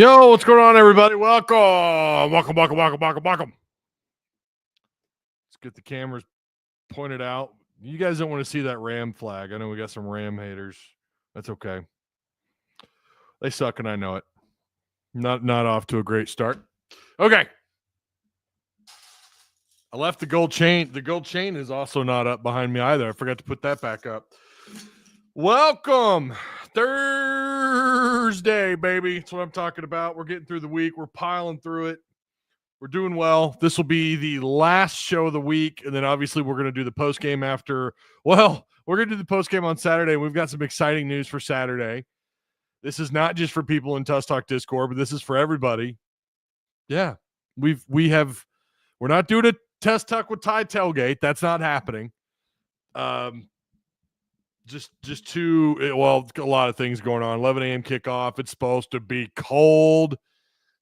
Yo, what's going on, everybody? Welcome. Let's get the cameras pointed out. You guys don't want to see that Ram flag. I know we got some Ram haters. That's okay. They suck, and I know it. Not off to a great start. Okay. I left the gold chain. The gold chain is also not up behind me either. I forgot to put that back up. Welcome. Thursday, baby. That's what I'm talking about. We're getting through the week. We're piling through it. We're doing well. This will be the last show of the week, and then obviously we're going to do the post game after. Well, we're going to do the post game on Saturday. We've got some exciting news for Saturday. This is not just for people in Tusk Talk Discord, but this is for everybody. Yeah, we're not doing a Tusk Talk with Ty tailgate. That's not happening. Just a lot of things going on. 11 a.m. kickoff. It's supposed to be cold.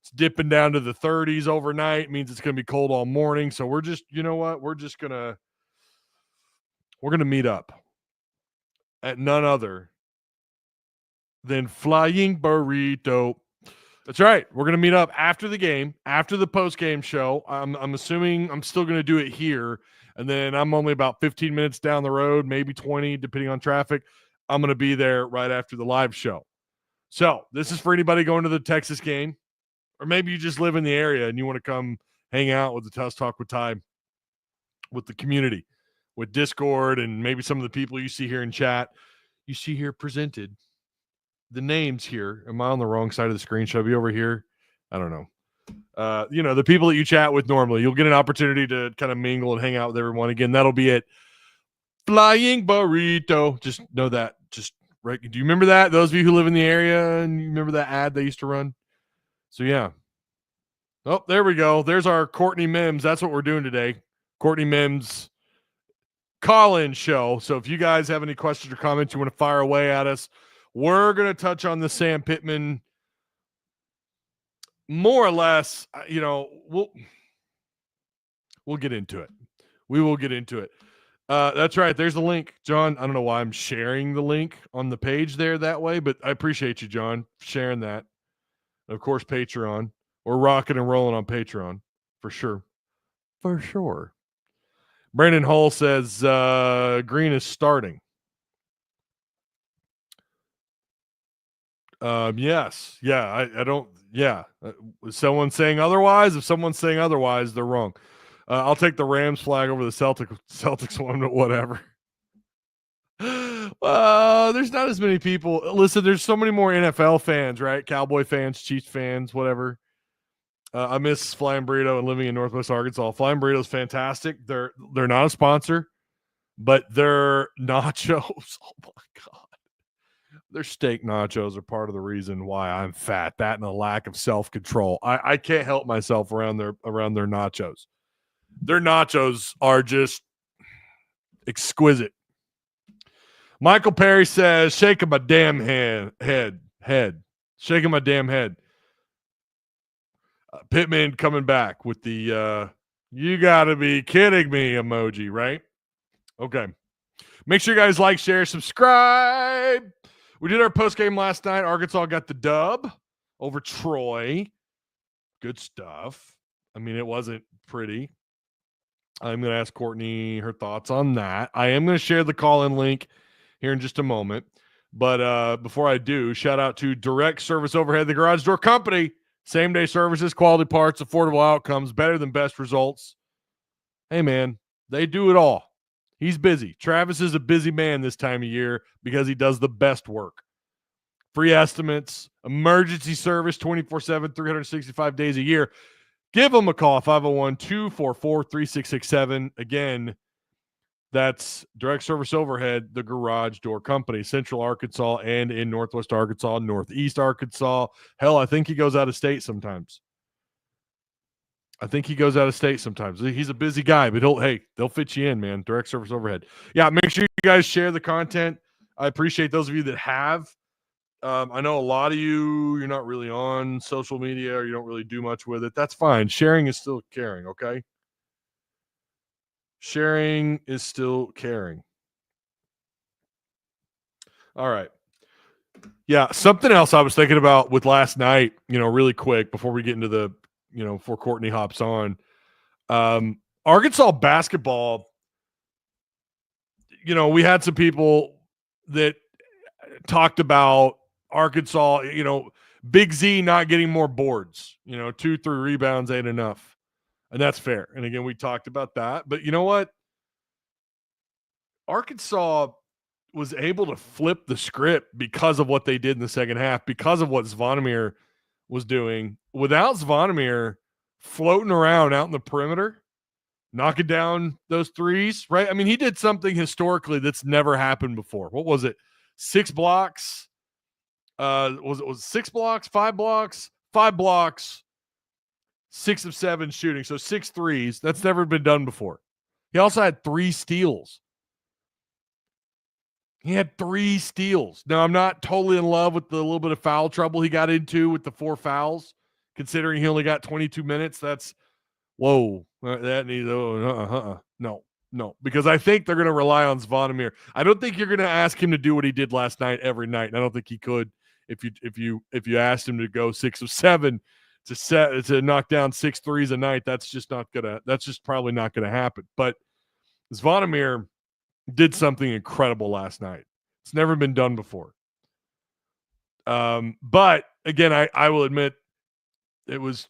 It's dipping down to the 30s overnight. It means it's going to be cold all morning. So we're just, you know what? We're going to meet up at none other than Flying Burrito. That's right. We're going to meet up after the game, after the post-game show. I'm assuming I'm still going to do it here. And then I'm only about 15 minutes down the road, maybe 20, depending on traffic. I'm going to be there right after the live show. So this is for anybody going to the Texas game. Or maybe you just live in the area and you want to come hang out with the Tusk Talk with Ty, with the community, with Discord, and maybe some of the people you see here in chat. You see here presented. The names here. Am I on the wrong side of the screen? Should I be over here? I don't know. The people that you chat with normally, you'll get an opportunity to kind of mingle and hang out with everyone. Again, that'll be at Flying Burrito. Just know that. Just right. Do you remember that? Those of you who live in the area and you remember that ad they used to run? So, yeah. Oh, there we go. There's our Courtney Mims. That's what we're doing today. Courtney Mims call-in show. So if you guys have any questions or comments you want to fire away at us, we're going to touch on the Sam Pittman more or less. We'll get into it. We will get into it. That's right. There's the link. John, I don't know why I'm sharing the link on the page there that way, but I appreciate you, John, sharing that. Of course, Patreon. We're rocking and rolling on Patreon for sure. For sure. Brandon Hull says Green is starting. Yes. Yeah. I don't. Yeah. Is someone saying otherwise? If someone's saying otherwise, they're wrong. I'll take the Rams flag over the Celtics one, but whatever. There's not as many people. Listen, there's so many more NFL fans, right? Cowboy fans, Chiefs fans, whatever. I miss Flying Burrito and living in Northwest Arkansas. Flying Burrito is fantastic. They're not a sponsor, but their nachos, oh my God. Their steak nachos are part of the reason why I'm fat. That and a lack of self-control. I can't help myself around their nachos. Their nachos are just exquisite. Michael Perry says, shaking my damn head. Shaking my damn head. Pittman coming back with the you gotta be kidding me emoji, right? Okay. Make sure you guys like, share, subscribe. We did our post game last night. Arkansas got the dub over Troy. Good stuff. I mean, it wasn't pretty. I'm going to ask Courtney her thoughts on that. I am going to share the call-in link here in just a moment. But before I do, shout out to Direct Service Overhead, the Garage Door Company. Same-day services, quality parts, affordable outcomes, better than best results. Hey, man, they do it all. He's busy. Travis is a busy man this time of year because he does the best work. Free estimates, emergency service 24/7, 365 days a year. Give them a call, 501-244-3667. Again, that's Direct Service Overhead, the Garage Door Company, Central Arkansas and in Northwest Arkansas, Northeast Arkansas. Hell, I think he goes out of state sometimes. He's a busy guy, but they'll fit you in, man. Direct Service Overhead. Yeah, make sure you guys share the content. I appreciate those of you that have. I know a lot of you're not really on social media or you don't really do much with it. That's fine. Sharing is still caring, okay? Sharing is still caring. All right. Yeah, something else I was thinking about with last night, really quick before we get into the, before Courtney hops on. Arkansas basketball, we had some people that talked about Arkansas, Big Z not getting more boards, 2, 3 rebounds ain't enough. And that's fair. And again, we talked about that. But you know what? Arkansas was able to flip the script because of what they did in the second half, because of what Zvonimir was doing. Without Zvonimir floating around out in the perimeter, knocking down those threes, right? I mean, he did something historically that's never happened before. What was it? 6 blocks? Was it 6 blocks, 5 blocks, 5 blocks, 6 of 7 shooting. So 6 threes. That's never been done before. He also had 3 steals. He had 3 steals. Now, I'm not totally in love with the little bit of foul trouble he got into with the 4 fouls, considering he only got 22 minutes. That's, whoa. That needs, no, because I think they're going to rely on Zvonimir. I don't think you're going to ask him to do what he did last night every night. And I don't think he could if you asked him to go 6 of 7 to knock down 6 threes a night. That's just probably not gonna happen. But Zvonimir did something incredible last night. It's never been done before. But again, I will admit it was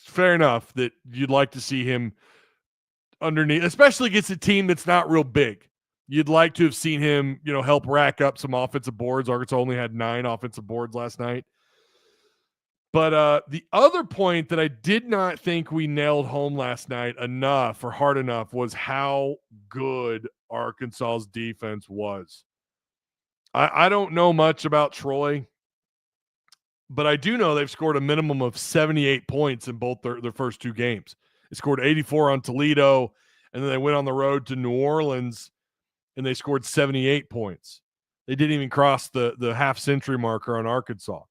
fair enough that you'd like to see him underneath, especially against a team that's not real big. You'd like to have seen him, help rack up some offensive boards. Arkansas only had 9 offensive boards last night. But the other point that I did not think we nailed home last night enough or hard enough was how good Arkansas's defense was. I don't know much about Troy, but I do know they've scored a minimum of 78 points in both their first 2 games. They scored 84 on Toledo, and then they went on the road to New Orleans, and they scored 78 points. They didn't even cross the half-century marker on Arkansas.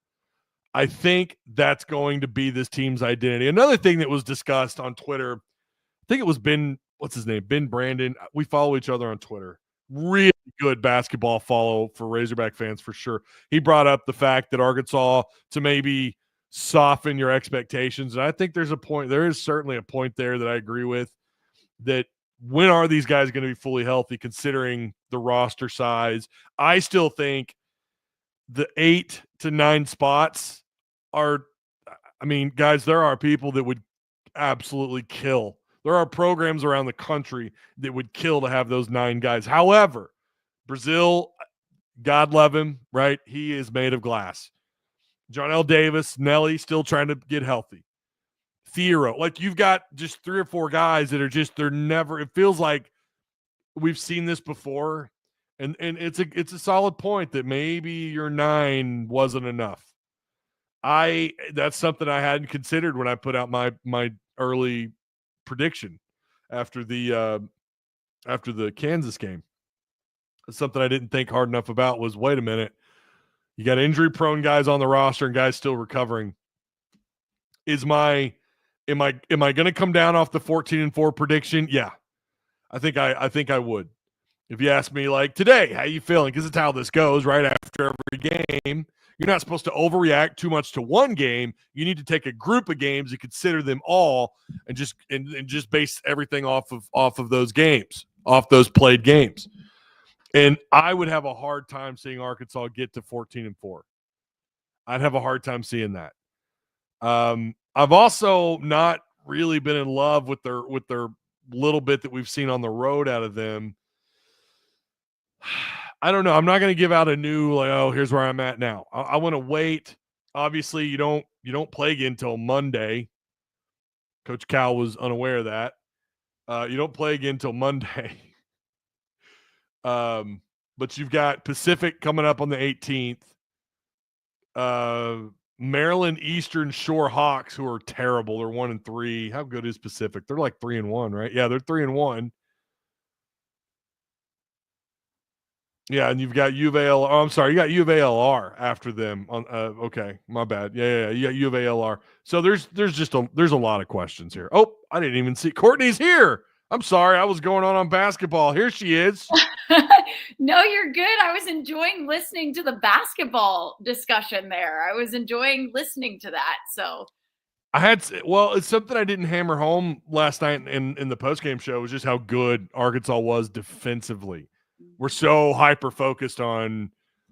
I think that's going to be this team's identity. Another thing that was discussed on Twitter, I think it was Ben Brandon. We follow each other on Twitter. Really good basketball follow for Razorback fans for sure. He brought up the fact that Arkansas to maybe soften your expectations. And I think there is certainly a point there that I agree with, that when are these guys going to be fully healthy considering the roster size? I still think the 8 to 9 spots are, guys, there are people that would absolutely kill. There are programs around the country that would kill to have those 9 guys. However, Brazil, God love him, right? He is made of glass. John L. Davis, Nelly, still trying to get healthy. Thiero, like you've got just 3 or 4 guys that are it feels like we've seen this before. And it's a solid point that maybe your 9 wasn't enough. That's something I hadn't considered when I put out my early prediction after the Kansas game. Something I didn't think hard enough about was, wait a minute, you got injury-prone guys on the roster and guys still recovering. Am I going to come down off the 14-4 prediction? Yeah, I think I would. If you ask me like today, how you feeling? Because it's how this goes, right? After every game, you're not supposed to overreact too much to one game. You need to take a group of games and consider them all, and just base everything off of those games, off those played games. And I would have a hard time seeing Arkansas get to 14-4. I'd have a hard time seeing that. I've also not really been in love with their little bit that we've seen on the road out of them. I don't know. I'm not going to give out a new here's where I'm at now. I want to wait. Obviously, you don't play again until Monday. Coach Cal was unaware of that. You don't play again until Monday. But you've got Pacific coming up on the 18th. Maryland Eastern Shore Hawks, who are terrible. They're 1-3. How good is Pacific? They're like 3-1, right? Yeah, they're 3-1. Yeah, and you've got U of A. I'm sorry, you got U of A LR after them. Okay, my bad. Yeah, you got U of A LR. So there's a lot of questions here. Oh, I didn't even see Courtney's here. I'm sorry, I was going on basketball. Here she is. No, you're good. I was enjoying listening to the basketball discussion there. I was enjoying listening to that. So it's something I didn't hammer home last night in the postgame show was just how good Arkansas was defensively. We're so hyper focused on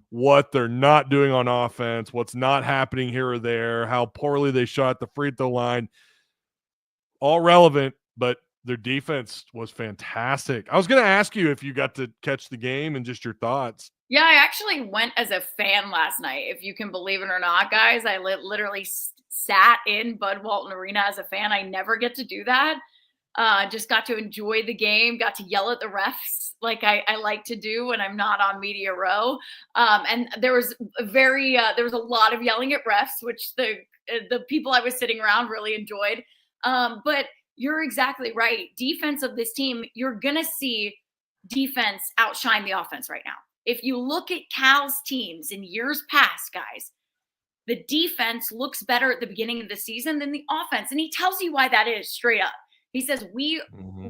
what they're not doing on offense, what's not happening here or there, how poorly they shot the free throw line. All relevant, but their defense was fantastic. I was going to ask you if you got to catch the game and just your thoughts. yeah, I actually went as a fan last night. If you can believe it or not, guys, I literally sat in Bud Walton Arena as a fan. I never get to do that. Just got to enjoy the game, got to yell at the refs like I like to do when I'm not on media row. And there was there was a lot of yelling at refs, which the people I was sitting around really enjoyed. But you're exactly right. Defense of this team, you're gonna see defense outshine the offense right now. If you look at Cal's teams in years past, guys, the defense looks better at the beginning of the season than the offense. And he tells you why that is straight up. He says, we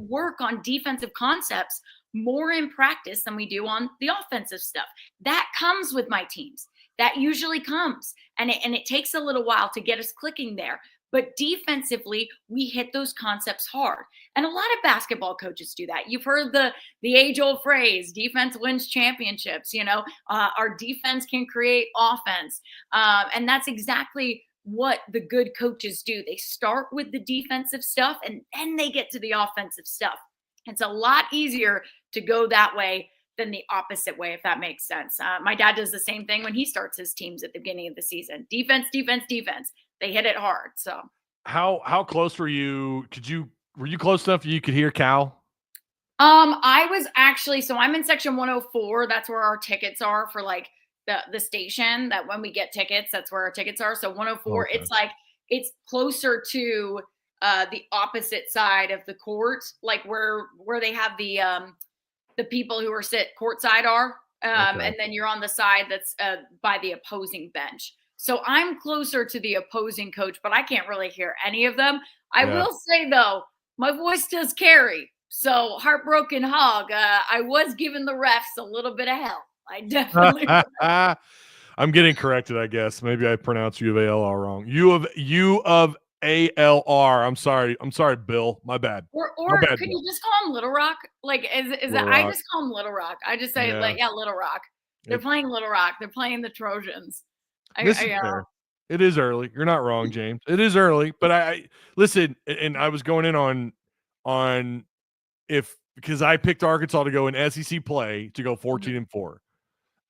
work on defensive concepts more in practice than we do on the offensive stuff. That comes with my teams. That usually comes. And it takes a little while to get us clicking there. But defensively, we hit those concepts hard. And a lot of basketball coaches do that. You've heard the age-old phrase, defense wins championships. Our defense can create offense. And that's exactly what the good coaches do. They start with the defensive stuff, and then they get to the offensive stuff. It's a lot easier to go that way than the opposite way, if that makes sense. My dad does the same thing when he starts his teams at the beginning of the season. Defense, defense, defense. They hit it hard. So how close were you? Were you close enough that you could hear Cal? I was actually, so I'm in section 104. That's where our tickets are for like the station, that when we get tickets, that's where our tickets are. So 104, okay. It's closer to the opposite side of the court, like where they have the people who are sit courtside are. Okay. And then you're on the side that's by the opposing bench. So I'm closer to the opposing coach, but I can't really hear any of them. I will say, though, my voice does carry. So Heartbroken Hog, I was giving the refs a little bit of help. I definitely I'm getting corrected, I guess. Maybe I pronounced U of A-L-R wrong. U of A-L-R. I'm sorry, Bill. My bad. Or bad, could you just call him Little Rock? Like, is it? I just call him Little Rock. I just say, Little Rock. They're playing Little Rock. They're playing the Trojans. It is early. You're not wrong, James. It is early, but I listen, and I was going in on because I picked Arkansas to go in SEC play to go 14-4.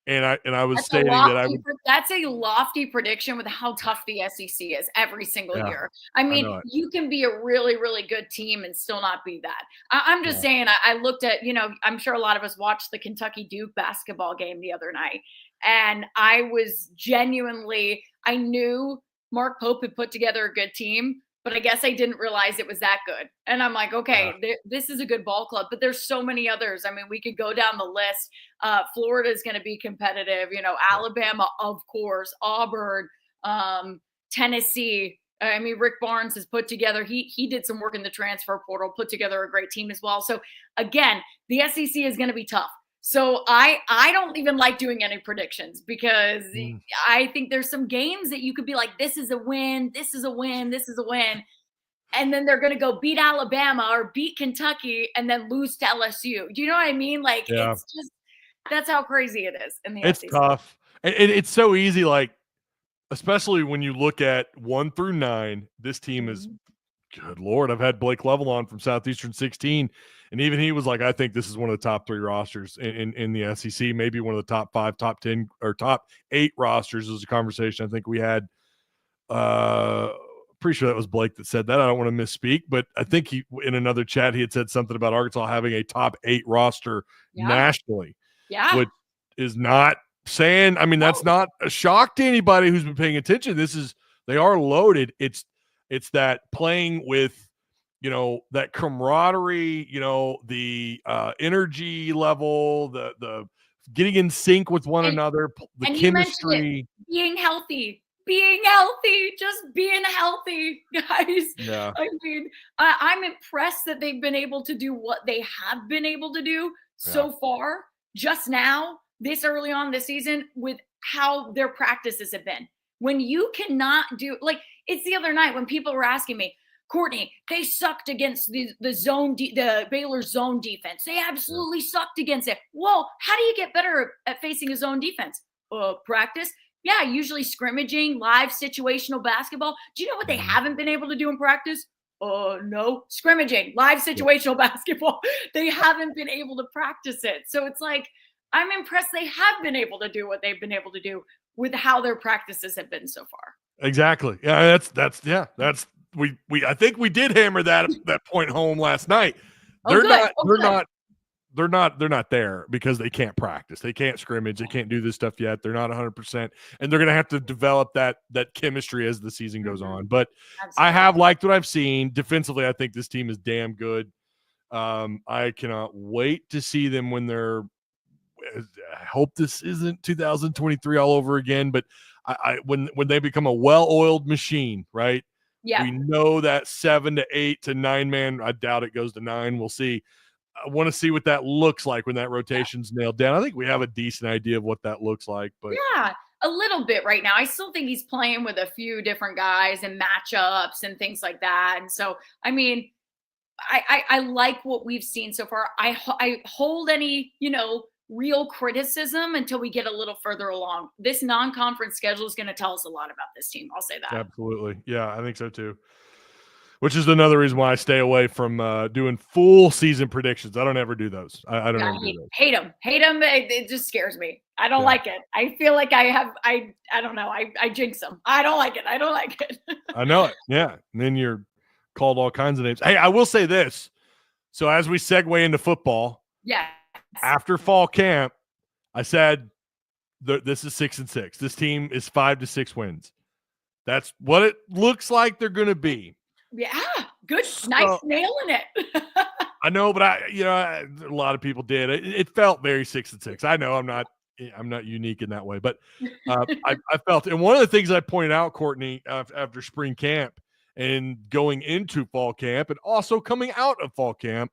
And I was stating that I would. That's a lofty prediction with how tough the SEC is every single year. I mean, you can be a really, really good team and still not be that. I'm just saying, I looked at, I'm sure a lot of us watched the Kentucky Duke basketball game the other night. And I was genuinely, I knew Mark Pope had put together a good team, but I guess I didn't realize it was that good. And I'm like, okay, this is a good ball club, but there's so many others. I mean, we could go down the list. Florida is going to be competitive, Alabama, of course, Auburn, Tennessee. I mean, Rick Barnes has put together, he did some work in the transfer portal, put together a great team as well. So again, the SEC is going to be tough. So I don't even like doing any predictions because I think there's some games that you could be like, this is a win, this is a win, this is a win. And then they're going to go beat Alabama or beat Kentucky and then lose to LSU. Do you know what I mean? Like, it's just, that's how crazy it is in the SEC. It's tough. It's so easy, like, especially when you look at 1 through 9, this team is, good Lord, I've had Blake Level on from Southeastern 16. And even he was like, I think this is one of the top 3 rosters in the SEC, maybe one of the top 5, top 10, or top 8 rosters. Is a conversation I think we had. Pretty sure that was Blake that said that. I don't want to misspeak, but I think he, in another chat, he had said something about Arkansas having a top 8 roster nationally, which is not saying, I mean, that's not a shock to anybody who's been paying attention. They are loaded. It's that playing with, that camaraderie, the energy level, the getting in sync with one another, the chemistry, being healthy, just being healthy, guys. Yeah. I mean, I'm impressed that they've been able to do what they have been able to do so far. just now, this early on this season, with how their practices have been. When you cannot do, like, it's the other night when people were asking me, Courtney, they sucked against the Baylor zone defense. They absolutely sucked against it. Well, how do you get better at facing a zone defense? Practice. Yeah, usually scrimmaging, live situational basketball. Do you know what they haven't been able to do in practice? No, scrimmaging, live situational basketball. They haven't been able to practice it. So it's like, I'm impressed they have been able to do what they've been able to do with how their practices have been so far. Exactly. Yeah, that's I think we did hammer that point home last night. They're not there because they can't practice. They can't scrimmage. They can't do this stuff yet. They're not 100%, and they're going to have to develop that chemistry as the season goes on. But absolutely. I have liked what I've seen defensively. I think this team is damn good. I cannot wait to see them when they're. I hope this isn't 2023 all over again, but when they become a well-oiled machine, right? Yeah, we know that 7 to 8 to 9 man. I doubt it goes to 9. We'll see. I want to see what that looks like when that rotation's nailed down. I think we have a decent idea of what that looks like, but yeah, a little bit right now. I still think he's playing with a few different guys and matchups and things like that. And so, I mean, I like what we've seen so far. I hold any, real criticism until we get a little further along. This non-conference schedule is going to tell us a lot about this team. I'll say that. Absolutely. Yeah, I think so too. Which is another reason why I stay away from doing full season predictions. I don't ever do those. I don't ever do those. Hate them. It just scares me. I don't like it. I feel like I don't know. I jinx them. I don't like it. I know it. Yeah. And then you're called all kinds of names. Hey, I will say this. So as we segue into football. Yeah. After fall camp, I said this is 6-6. This team is 5 to 6 wins. That's what it looks like they're going to be. Yeah, good, nice nailing it. I know, but a lot of people did. It felt very 6-6. I know I'm not unique in that way, but I felt. And one of the things I pointed out, Courtney, after spring camp and going into fall camp, and also coming out of fall camp,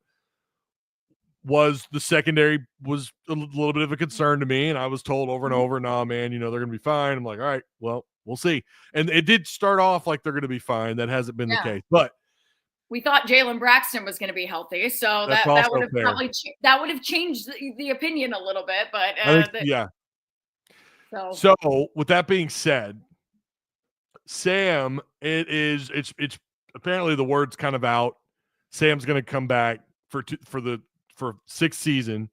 was the secondary was a little bit of a concern to me, and I was told over and over, "Nah, man, they're going to be fine." I'm like, "All right, well, we'll see." And it did start off like they're going to be fine. That hasn't been the case, but we thought Jalen Braxton was going to that would have that would have changed the opinion a little bit, but yeah. So with that being said, Sam, it's apparently the word's kind of out. Sam's going to come back for sixth season.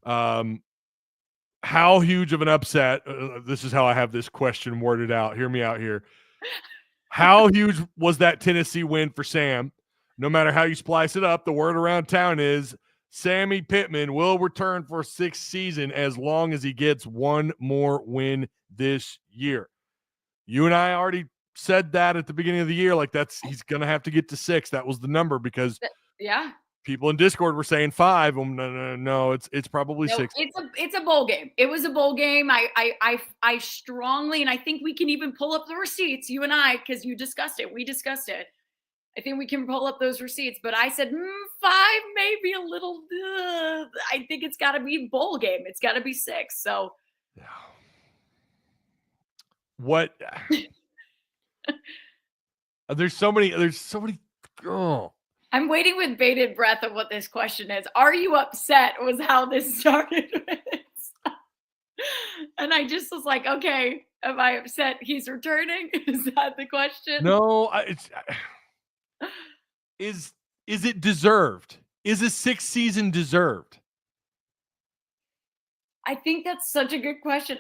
How huge of an upset? This is how I have this question worded out. Hear me out here. How huge was that Tennessee win for Sam? No matter how you splice it up, the word around town is Sammy Pittman will return for sixth season as long as he gets one more win this year. You and I already said that at the beginning of the year. Like he's going to have to get to 6. That was the number because people in Discord were saying 5. No, it's probably 6. It's a bowl game. It was a bowl game. I strongly, and I think we can even pull up the receipts, you and I, because you discussed it. We discussed it. I think we can pull up those receipts, but I said 5, maybe a little. I think it's got to be bowl game. It's got to be 6. So, what? There's so many. Oh. I'm waiting with bated breath of what this question is. Are you upset? Was how this started with. And I just was like, okay, am I upset he's returning? Is that the question? No, Is it deserved? Is a 6th season deserved? I think that's such a good question.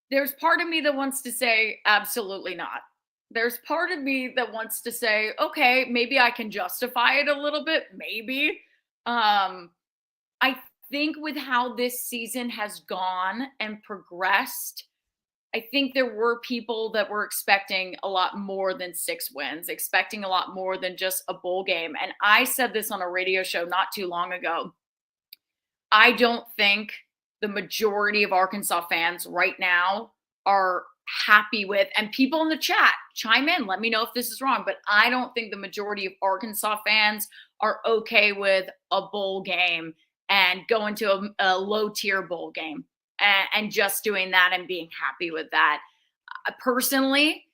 There's part of me that wants to say absolutely not. There's part of me that wants to say, okay, maybe I can justify it a little bit. Maybe. I think with how this season has gone and progressed, I think there were people that were expecting a lot more than 6 wins, expecting a lot more than just a bowl game. And I said this on a radio show not too long ago. I don't think the majority of Arkansas fans right now are happy with, and people in the chat chime in, let me know if this is wrong, but I don't think the majority of Arkansas fans are okay with a bowl game and going to a low tier bowl game and just doing that and being happy with that. Personally,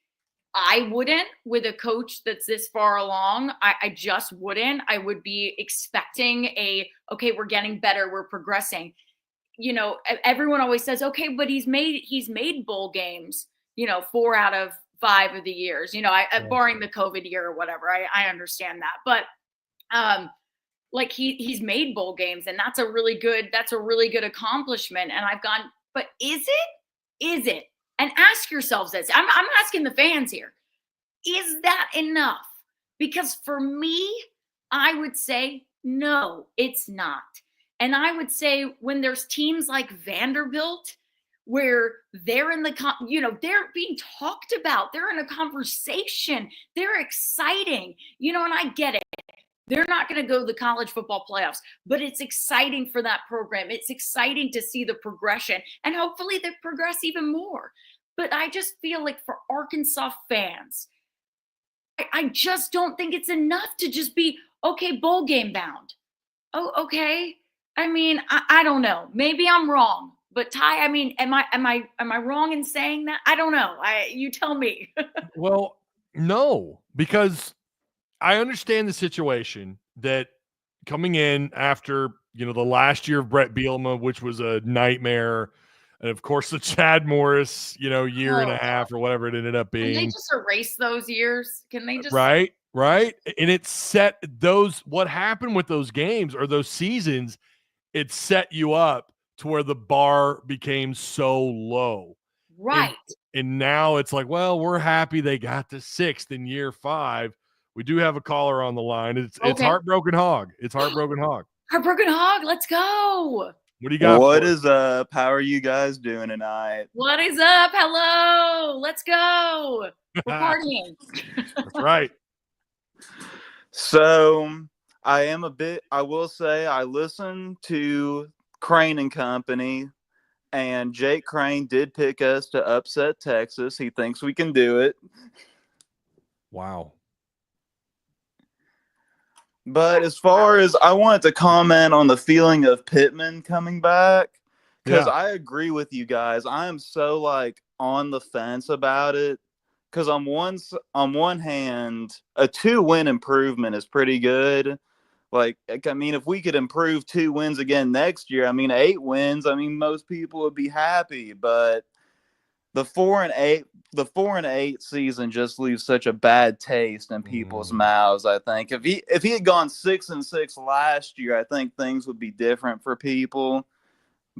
I wouldn't with a coach that's this far along. I just wouldn't. I would be expecting okay, we're getting better, we're progressing. Everyone always says, okay, but he's made bowl games, 4 out of 5 of the years, barring the COVID year or whatever. I understand that. But like he's made bowl games, and that's a really good accomplishment. And I've gone, but is it? And ask yourselves this. I'm asking the fans here. Is that enough? Because for me, I would say no, it's not. And I would say when there's teams like Vanderbilt, where they're in they're being talked about, they're in a conversation, they're exciting, and I get it. They're not going to go to the college football playoffs, but it's exciting for that program. It's exciting to see the progression, and hopefully they progress even more. But I just feel like for Arkansas fans, I just don't think it's enough to just be, okay, bowl game bound. Oh, okay. I mean, I don't know. Maybe I'm wrong. But Ty, I mean, am I wrong in saying that? I don't know. You tell me. Well, no, because I understand the situation that coming in after, the last year of Brett Bielema, which was a nightmare, and of course the Chad Morris, year and a half or whatever it ended up being. Can they just erase those years? Can they just Right. And it set what happened with those games or those seasons, it set you up to where the bar became so low. Right. And now it's like, well, we're happy they got to 6th in year 5. We do have a caller on the line. It's Heartbroken Hog. It's Heartbroken Hog. Heartbroken Hog, let's go. What do you got? What is up? How are you guys doing tonight? What is up? Hello. Let's go. We're partying. That's right. So I will say I listened to Crane and Company, and Jake Crane did pick us to upset Texas. He thinks we can do it. Wow. But as far as I wanted to comment on the feeling of Pittman coming back, because I agree with you guys. I am so on the fence about it. Because on one hand, a 2-win improvement is pretty good. If we could improve 2 wins again next year, 8 wins, most people would be happy. But the 4-8 season just leaves such a bad taste in people's mouths. I think if he had gone 6-6 last year, I think things would be different for people.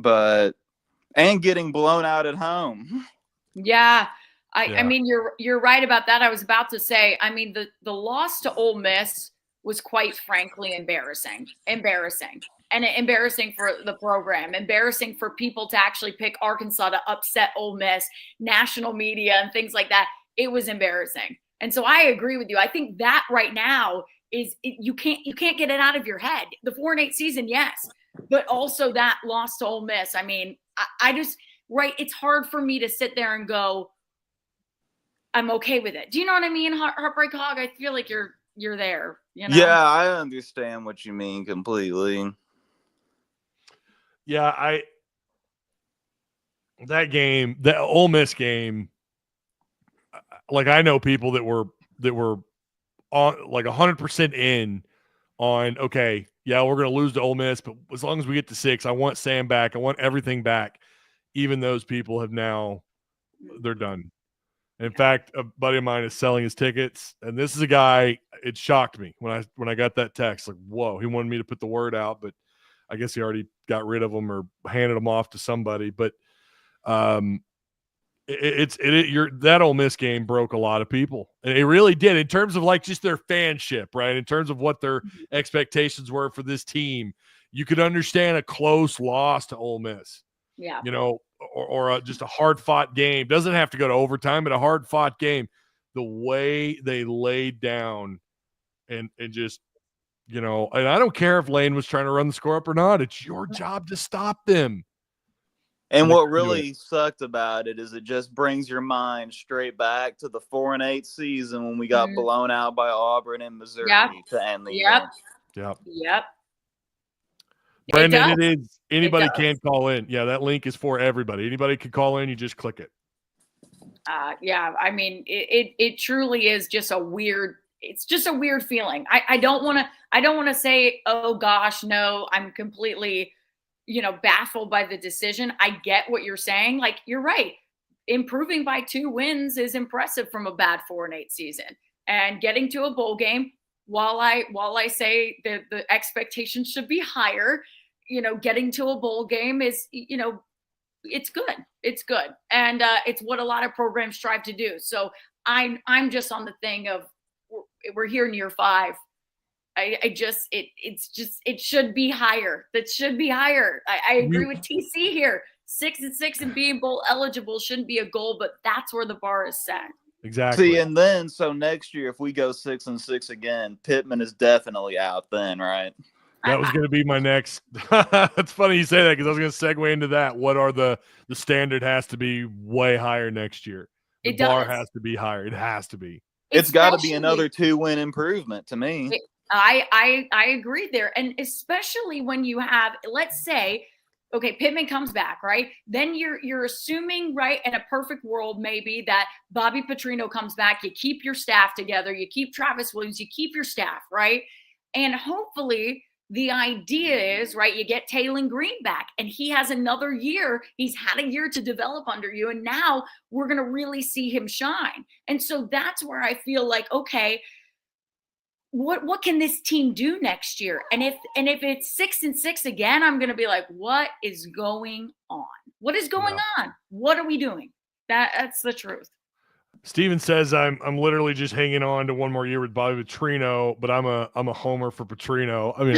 And getting blown out at home. Yeah. I mean, you're right about that. I was about to say, the loss to Ole Miss was quite frankly embarrassing, and embarrassing for the program, embarrassing for people to actually pick Arkansas to upset Ole Miss, national media and things like that. It was embarrassing. And so I agree with you. I think that right now you can't get it out of your head. The 4-8 season, yes, but also that loss to Ole Miss. It's hard for me to sit there and go, I'm okay with it. Do you know what I mean? Heartbreak Hog, I feel like you're there. Yeah, I understand what you mean completely. Yeah, that Ole Miss game, I know people that were on 100% in on, okay, yeah, we're going to lose to Ole Miss, but as long as we get to 6, I want Sam back. I want everything back. Even those people they're done. In fact, a buddy of mine is selling his tickets, and this is a guy. It shocked me when I got that text. Like, whoa! He wanted me to put the word out, but I guess he already got rid of them or handed them off to somebody. But that Ole Miss game broke a lot of people, and it really did in terms of just their fanship, right? In terms of what their expectations were for this team, you could understand a close loss to Ole Miss. Yeah. Or just a hard-fought game. Doesn't have to go to overtime, but a hard-fought game. The way they laid down and just, and I don't care if Lane was trying to run the score up or not. It's your job to stop them. And what really sucked about it is it just brings your mind straight back to the 4-8 season when we got blown out by Auburn and Missouri to end the year. Yep. Brandon, it is. Anybody can call in. Yeah, that link is for everybody. Anybody can call in. You just click it. Yeah, I mean, it truly is just a weird. It's just a weird feeling. I don't want to say, oh gosh, no, I'm completely, baffled by the decision. I get what you're saying. Like, you're right. Improving by 2 wins is impressive from a bad 4-8 season, and getting to a bowl game. While I say that the expectations should be higher, getting to a bowl game is, it's good. It's good. And it's what a lot of programs strive to do. So I'm just on the thing of we're here in year 5. It should be higher. That should be higher. I agree with TC here. 6-6 and being bowl eligible shouldn't be a goal, but that's where the bar is set. Exactly. See, and then so next year, if we go 6-6 again, Pittman is definitely out then, right? That was going to be my next. It's funny you say that because I was going to segue into that. What are the standard has to be way higher next year. The bar has to be higher. It has to be. It's got to be another 2-win improvement to me. I agree there. And especially when you have, let's say, okay, Pittman comes back, right? Then you're assuming, right, in a perfect world, maybe that Bobby Petrino comes back. You keep your staff together. You keep Travis Williams. You keep your staff, right? And hopefully the idea is, right, you get Taylon Green back and he has another year. He's had a year to develop under you. And now we're going to really see him shine. And so that's where I feel like, okay, what can this team do next year? And if it's 6-6 again, I'm going to be like, what is going on? What is going on? What are we doing? That's the truth. Steven says I'm literally just hanging on to one more year with Bobby Petrino, but I'm a homer for Petrino. I mean,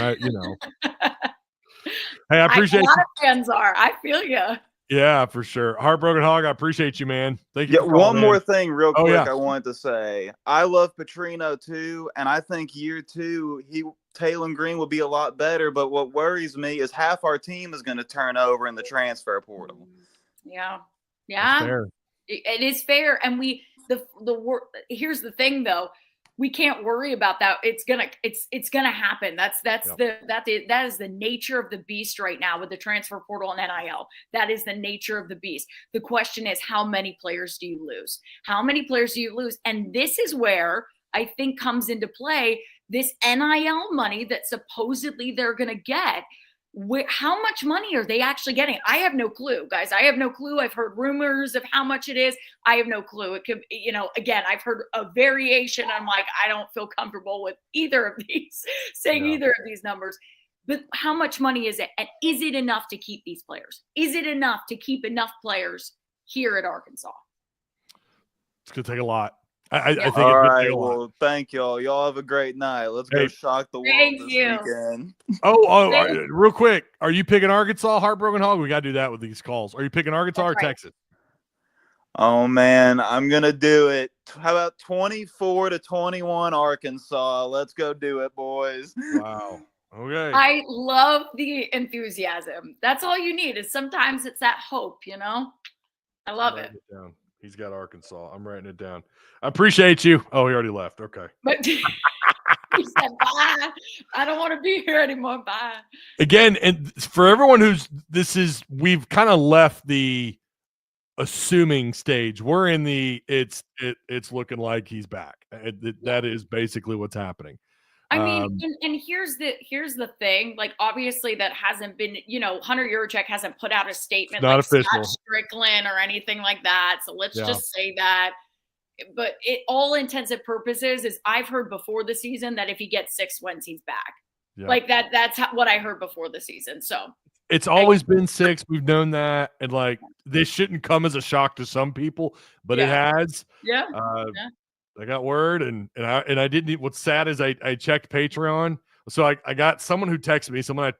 Hey, I appreciate a lot of fans are. I feel you. Yeah, for sure. Heartbroken Hog, I appreciate you, man. Thank you. Yeah, one more thing real quick I wanted to say. I love Petrino too, and I think year 2, Taylon Green will be a lot better, but what worries me is half our team is going to turn over in the transfer portal. Yeah. That's fair. It is fair, and here's the thing though. We can't worry about that. It's gonna happen. That is the nature of the beast right now with the transfer portal and NIL. That is the nature of the beast. The question is, how many players do you lose? How many players do you lose? And this is where I think comes into play this NIL money that supposedly they're gonna get. How much money are they actually getting? I have no clue, guys. I have no clue. I've heard rumors of how much it is. I have no clue. It could, again, I've heard a variation. I'm like, I don't feel comfortable with either of these, saying either of these numbers. But how much money is it? And is it enough to keep these players? Is it enough to keep enough players here at Arkansas? It's going to take a lot. I think all right. Well, thank y'all. Y'all have a great night. Let's go shock the world this weekend. Real quick. Are you picking Arkansas, Heartbroken Hog? We got to do that with these calls. Are you picking Arkansas or Texas? Oh, man. I'm going to do it. How about 24-21 Arkansas? Let's go do it, boys. Wow. Okay. I love the enthusiasm. That's all you need is sometimes it's that hope, I love it. He's got Arkansas. I'm writing it down. I appreciate you. Oh, he already left. Okay. But he said, bye. I don't want to be here anymore. Bye. Again, and for everyone we've kind of left the assuming stage. We're in the it's looking like he's back. That is basically what's happening. I mean, and here's the thing. Like, obviously, that hasn't been, Hunter Yurachek hasn't put out a statement not like official. Scott Strickland or anything like that. So let's just say that. But all intents and purposes is I've heard before the season that if he gets 6 wins, he's back. Yeah. Like that's what I heard before the season. So it's always been 6. We've known that, and this shouldn't come as a shock to some people, but it has. Yeah. I got word, and I didn't. What's sad is I checked Patreon, so I got someone who texted me. Someone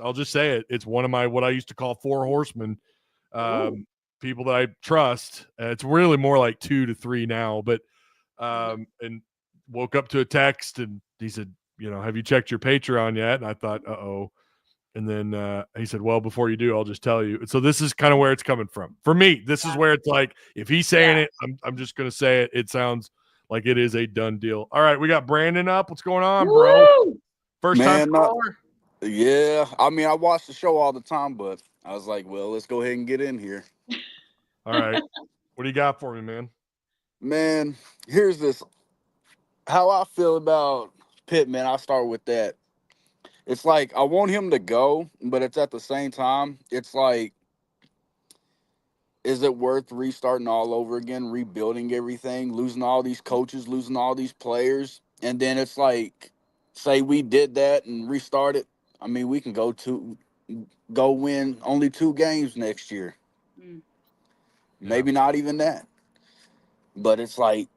I'll just say it. It's one of my what I used to call 4 horsemen, people that I trust. It's really more like 2 to 3 now, but and woke up to a text, and he said, have you checked your Patreon yet? And I thought, uh-oh. And then he said, well, before you do, I'll just tell you. So this is kind of where it's coming from. For me, this is where it's like, if he's saying it, I'm just going to say it. It sounds like it is a done deal. All right, we got Brandon up. What's going on, bro? First time caller? Yeah, I mean, I watch the show all the time, but I was like, well, let's go ahead and get in here. All right. What do you got for me, man? Man, here's this. How I feel about Pittman, I'll start with that. It's like I want him to go, but it's at the same time, it's like, is it worth restarting all over again, rebuilding everything, losing all these coaches, losing all these players? And then it's like, say we did that and restarted. I mean, we can go win only 2 games next year. Maybe not even that. But it's like,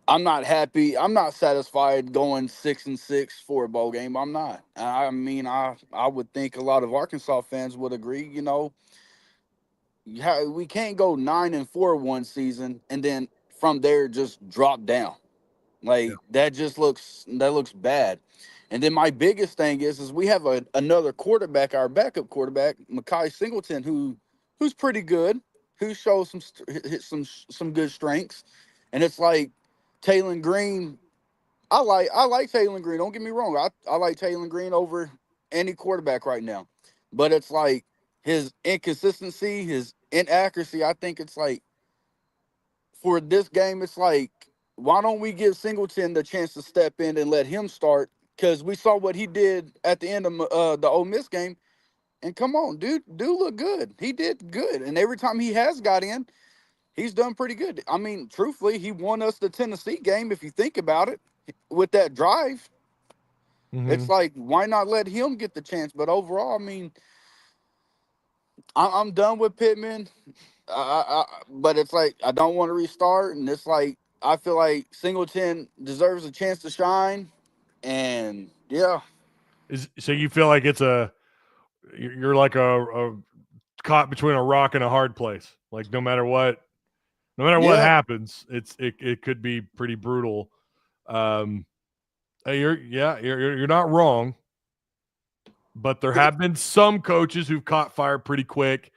I'm not happy. I'm not satisfied going 6-6 for a bowl game. I'm not. I mean, I would think a lot of Arkansas fans would agree. You know, we can't go 9-4 one season and then from there just drop down. Like that looks bad. And then my biggest thing is we have another quarterback, our backup quarterback, Mekhi Singleton, who's pretty good, who shows some good strengths. And it's like Taylor Green. I like Taylor Green. Don't get me wrong. I like Taylor Green over any quarterback right now. But it's like his inconsistency, his inaccuracy. I think it's like for this game, it's like, why don't we give Singleton the chance to step in and let him start? Because we saw what he did at the end of the Ole Miss game. And come on, dude look good. He did good. And every time he has got in, he's done pretty good. I mean, truthfully, he won us the Tennessee game, if you think about it, with that drive. It's like, why not let him get the chance? But overall, I mean, I'm done with Pittman. But it's like, I don't want to restart. And it's like, I feel like Singleton deserves a chance to shine. And yeah. So you feel like you're like a caught between a rock and a hard place. Like no matter what happens, it could be pretty brutal. You're not wrong, but there have been some coaches who've caught fire pretty quick.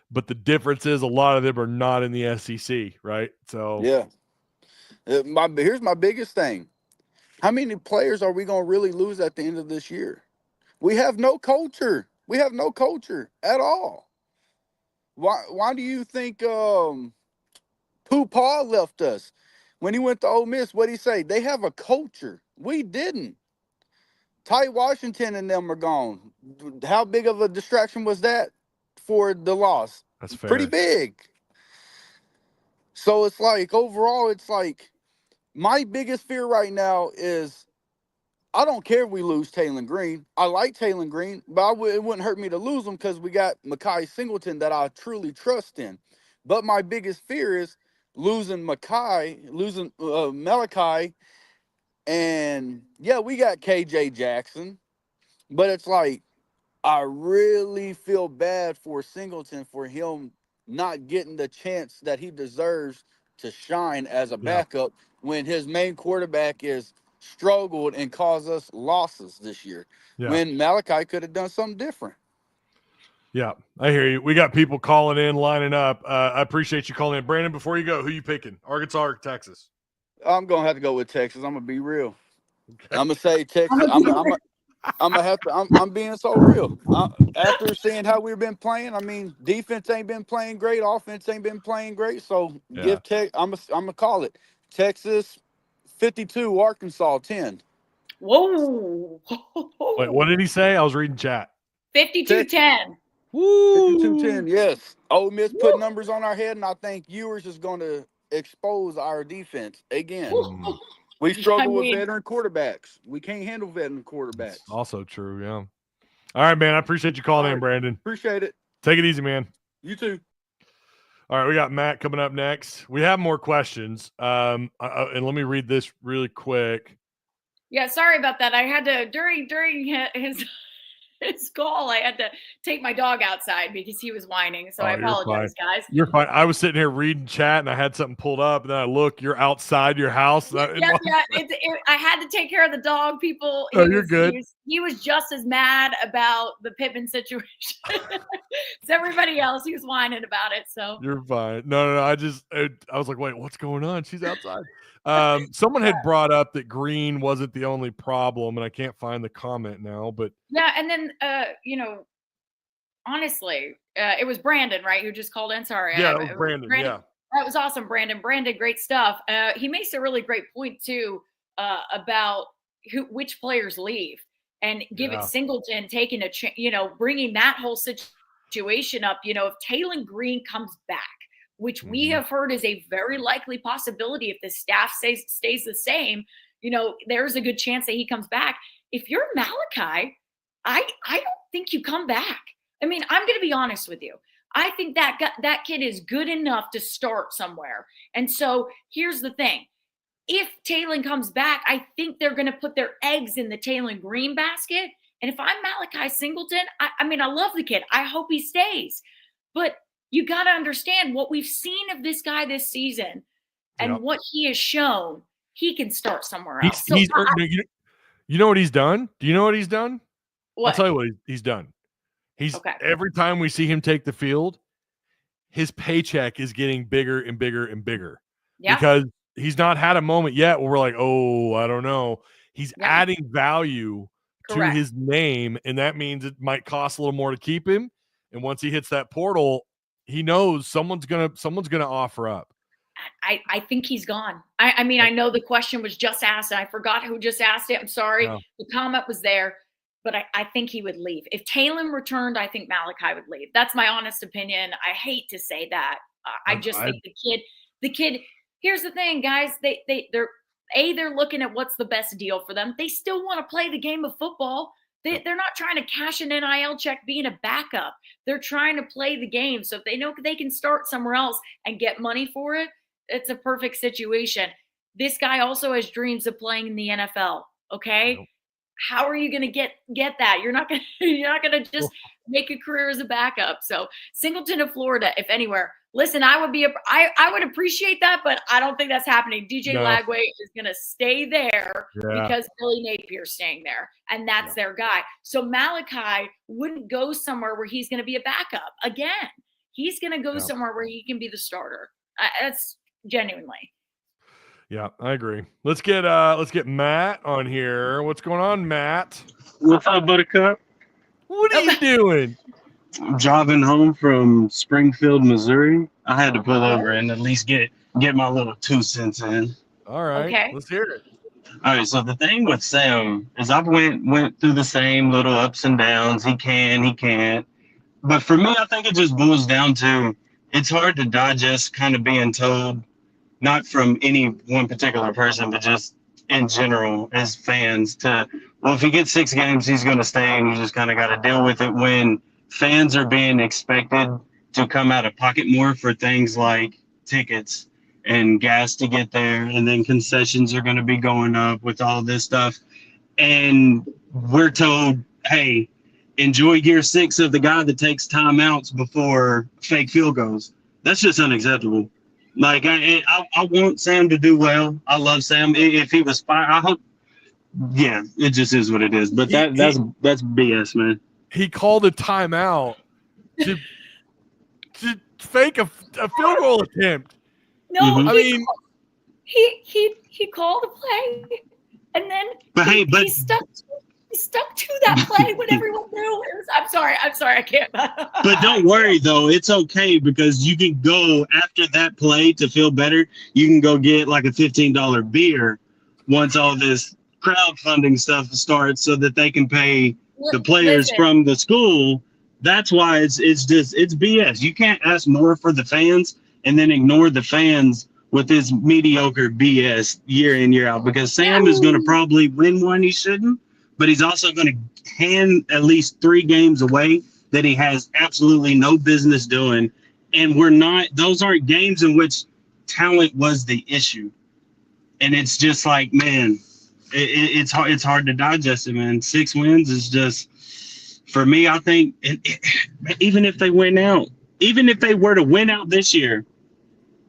But the difference is a lot of them are not in the SEC, right? So yeah. Here's my biggest thing. How many players are we going to really lose at the end of this year? We have no culture. We have no culture at all. Why do you think Pooh Paul left us? When he went to Ole Miss, what'd he say? They have a culture. We didn't. Ty Washington and them are gone. How big of a distraction was that for the loss? That's fair. Pretty big. So it's like, overall, it's like, my biggest fear right now is I don't care if we lose Taylor Green. I like Taylor Green, but it wouldn't hurt me to lose him because we got Mekhi Singleton that I truly trust in. But my biggest fear is losing Malachi, and yeah, we got KJ Jackson, but it's like I really feel bad for Singleton for him not getting the chance that he deserves to shine as a backup when his main quarterback is struggled and caused us losses this year. When Malachi could have done something different. Yeah, I hear you. We got people calling in, lining up. I appreciate you calling in. Brandon, before you go, who you picking? Arkansas or Texas? I'm going to have to go with Texas. I'm going to be real. Okay. I'm going to say Texas. I'm gonna have to. I'm being so real. After seeing how we've been playing, I mean, defense ain't been playing great, offense ain't been playing great. So give Tech. I'm gonna call it Texas 52, Arkansas 10. Whoa! Wait, what did he say? I was reading chat. 52-10. Woo! 52-10. Yes. Ole Miss put numbers on our head, and I think Ewers is going to expose our defense again. We struggle with veteran quarterbacks. We can't handle veteran quarterbacks. Also true, yeah. All right, man. I appreciate you calling in, Brandon. Appreciate it. Take it easy, man. You too. All right, we got Matt coming up next. We have more questions. And let me read this really quick. Yeah, sorry about that. I had to during his call, I had to take my dog outside because he was whining. So I apologize, guys. You're fine. I was sitting here reading chat and I had something pulled up and then I look, you're outside your house. I had to take care of the dog, people. You're good. He was just as mad about the Pittman situation as everybody else. He was whining about it. So you're fine. No. I was like, wait, what's going on? She's outside. Someone had brought up that Green wasn't the only problem, and I can't find the comment now. But yeah, and then honestly, it was Brandon, right, who just called in. Sorry, yeah, it was Brandon. Yeah, that was awesome, Brandon. Brandon, great stuff. He makes a really great point too about which players leave, and give it Singleton taking bringing that whole situation up. If Taylon Green comes back, which we have heard is a very likely possibility if the staff stays the same, there's a good chance that he comes back. If you're Malachi, I don't think you come back. I mean, I'm going to be honest with you. I think that kid is good enough to start somewhere. And so here's the thing. If Taylon comes back, I think they're going to put their eggs in the Taylon Green basket. And if I'm Malachi Singleton, I mean, I love the kid. I hope he stays. But you got to understand what we've seen of this guy this season and what he has shown. He can start somewhere else. You know what he's done? Do you know what he's done? What? I'll tell you what he's done. Every time we see him take the field, his paycheck is getting bigger and bigger and bigger. Yeah. Because he's not had a moment yet where we're like, oh, I don't know. He's adding value to his name, and that means it might cost a little more to keep him. And once he hits that portal, he knows someone's gonna offer up. I think he's gone. I mean, I know the question was just asked, and I forgot who just asked it. I'm sorry. No. The comment was there. But I think he would leave. If Taylon returned, I think Malachi would leave. That's my honest opinion. I hate to say that. I just think the kid. Here's the thing, guys. They're looking at what's the best deal for them. They still want to play the game of football. They're not trying to cash an NIL check being a backup. They're trying to play the game. So if they know they can start somewhere else and get money for it, it's a perfect situation. This guy also has dreams of playing in the NFL. Okay. Nope. How are you going to get that? You're not going to just make a career as a backup. So Singleton of Florida, if anywhere, listen, I would appreciate that, but I don't think that's happening. DJ Lagway is going to stay there because Billy Napier's staying there, and that's their guy. So Malachi wouldn't go somewhere where he's going to be a backup again. He's going to go somewhere where he can be the starter. That's genuinely. Yeah, I agree. Let's get Matt on here. What's going on, Matt? What's up, Buttercup? What are you doing? I'm driving home from Springfield, Missouri. I had to pull over and at least get my little 2 cents in. All right, let's hear it. All right, so the thing with Sam is I've went through the same little ups and downs. He can, he can't. But for me, I think it just boils down to it's hard to digest kind of being told, not from any one particular person, but just in general as fans well, if he gets 6 games, he's going to stay, and you just kind of got to deal with it when fans are being expected to come out of pocket more for things like tickets and gas to get there, and then concessions are going to be going up with all this stuff. And we're told, hey, enjoy year 6 of the guy that takes timeouts before fake field goals. That's just unacceptable. Like, I want Sam to do well. I love Sam. If he was fine, I hope. Yeah, it just is what it is. But that's BS, man. He called a timeout to fake a field goal attempt. No, I mean, he called the play, and then he stuck to that play when everyone knew it was. I'm sorry, I can't. But don't worry though, it's okay because you can go after that play to feel better. You can go get like a $15 beer once all this crowdfunding stuff starts, so that they can pay the players from the school. That's why it's BS. You can't ask more for the fans and then ignore the fans with this mediocre BS year in, year out, because Sam is going to probably win one he shouldn't. But he's also going to hand at least 3 games away that he has absolutely no business doing. And those aren't games in which talent was the issue. And it's just like, man, it's hard to digest it, man. 6 wins is just, for me, I think, even if they win out, even if they were to win out this year,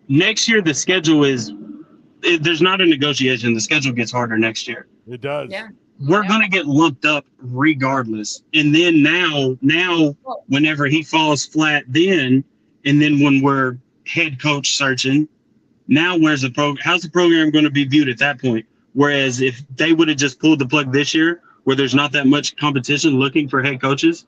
next year the schedule there's not a negotiation. The schedule gets harder next year. It does. Yeah. We're going to get lumped up regardless. And then now, whenever he falls flat and then when we're head coach searching, Now, how's the program going to be viewed at that point? Whereas if they would have just pulled the plug this year, where there's not that much competition looking for head coaches,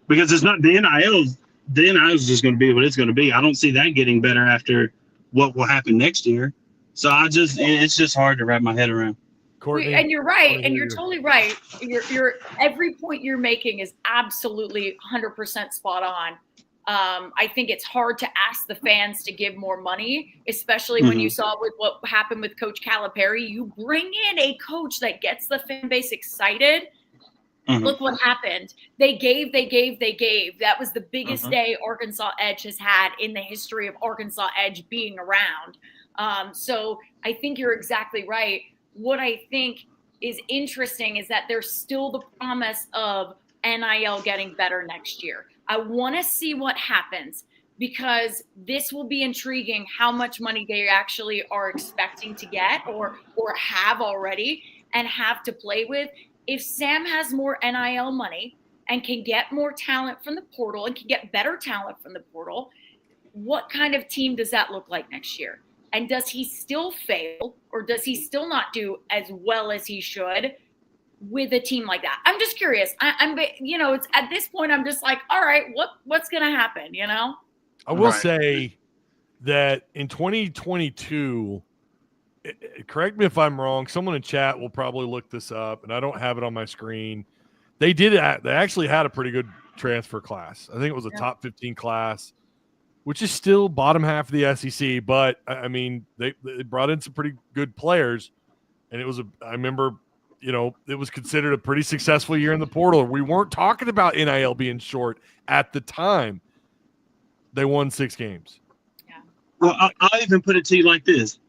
because it's not the NIL is just going to be what it's going to be. I don't see that getting better after what will happen next year. So it's just hard to wrap my head around. Courtney, and you're right, and you're totally right. You're every point you're making is absolutely 100% spot on. I think it's hard to ask the fans to give more money, especially when you saw with what happened with Coach Calipari. You bring in a coach that gets the fan base excited. Look what happened. They gave. That was the biggest day Arkansas Edge has had in the history of Arkansas Edge being around. So I think you're exactly right. What I think is interesting is that there's still the promise of NIL getting better next year. I want to see what happens because this will be intriguing how much money they actually are expecting to get or have already and have to play with. If Sam has more NIL money and can get more talent from the portal and can get better talent from the portal, what kind of team does that look like next year? And does he still fail or does he still not do as well as he should with a team like that? I'm just curious. I'm it's at this point, I'm just like, all right, what's going to happen? I will say that in 2022, correct me if I'm wrong. Someone in chat will probably look this up and I don't have it on my screen. They actually had a pretty good transfer class. I think it was a top 15 class, which is still bottom half of the SEC. But I mean, they brought in some pretty good players, and I remember, it was considered a pretty successful year in the portal. We weren't talking about NIL being short at the time. They won 6 games. Yeah. Well, I'll even put it to you like this: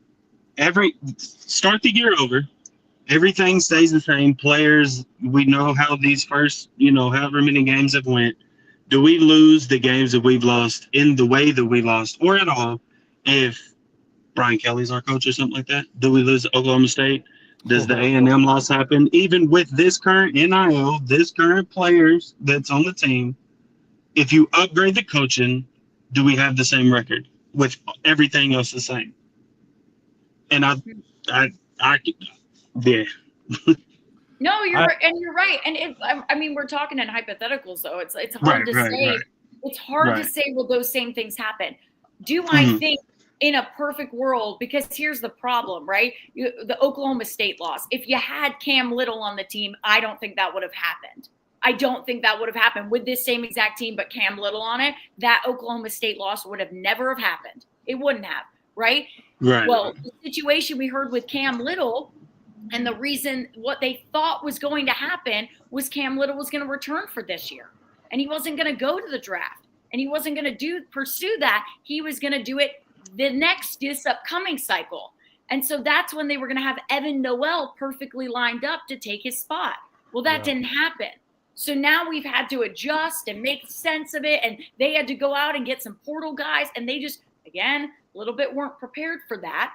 start the year over, everything stays the same. Players, we know how these first, however many games have went. Do we lose the games that we've lost in the way that we lost, or at all? If Brian Kelly's our coach or something like that, do we lose Oklahoma State? Does the A&M loss happen? Even with this current NIL, this current players that's on the team, if you upgrade the coaching, do we have the same record with everything else the same? And yeah. No, you're right, and you're right. And I mean, we're talking in hypotheticals, though. It's hard to say. Right. It's hard to say will those same things happen. Do I think in a perfect world? Because here's the problem, right? The Oklahoma State loss. If you had Cam Little on the team, I don't think that would have happened. I don't think that would have happened with this same exact team, but Cam Little on it. That Oklahoma State loss would have never have happened. It wouldn't have, right? Right. Well, the situation we heard with Cam Little. And the reason what they thought was going to happen was Cam Little was going to return for this year. And he wasn't going to go to the draft. And he wasn't going to pursue that. He was going to do it this upcoming cycle. And so that's when they were going to have Evan Noel perfectly lined up to take his spot. Well, that didn't happen. So now we've had to adjust and make sense of it. And they had to go out and get some portal guys. And they just, again, a little bit weren't prepared for that.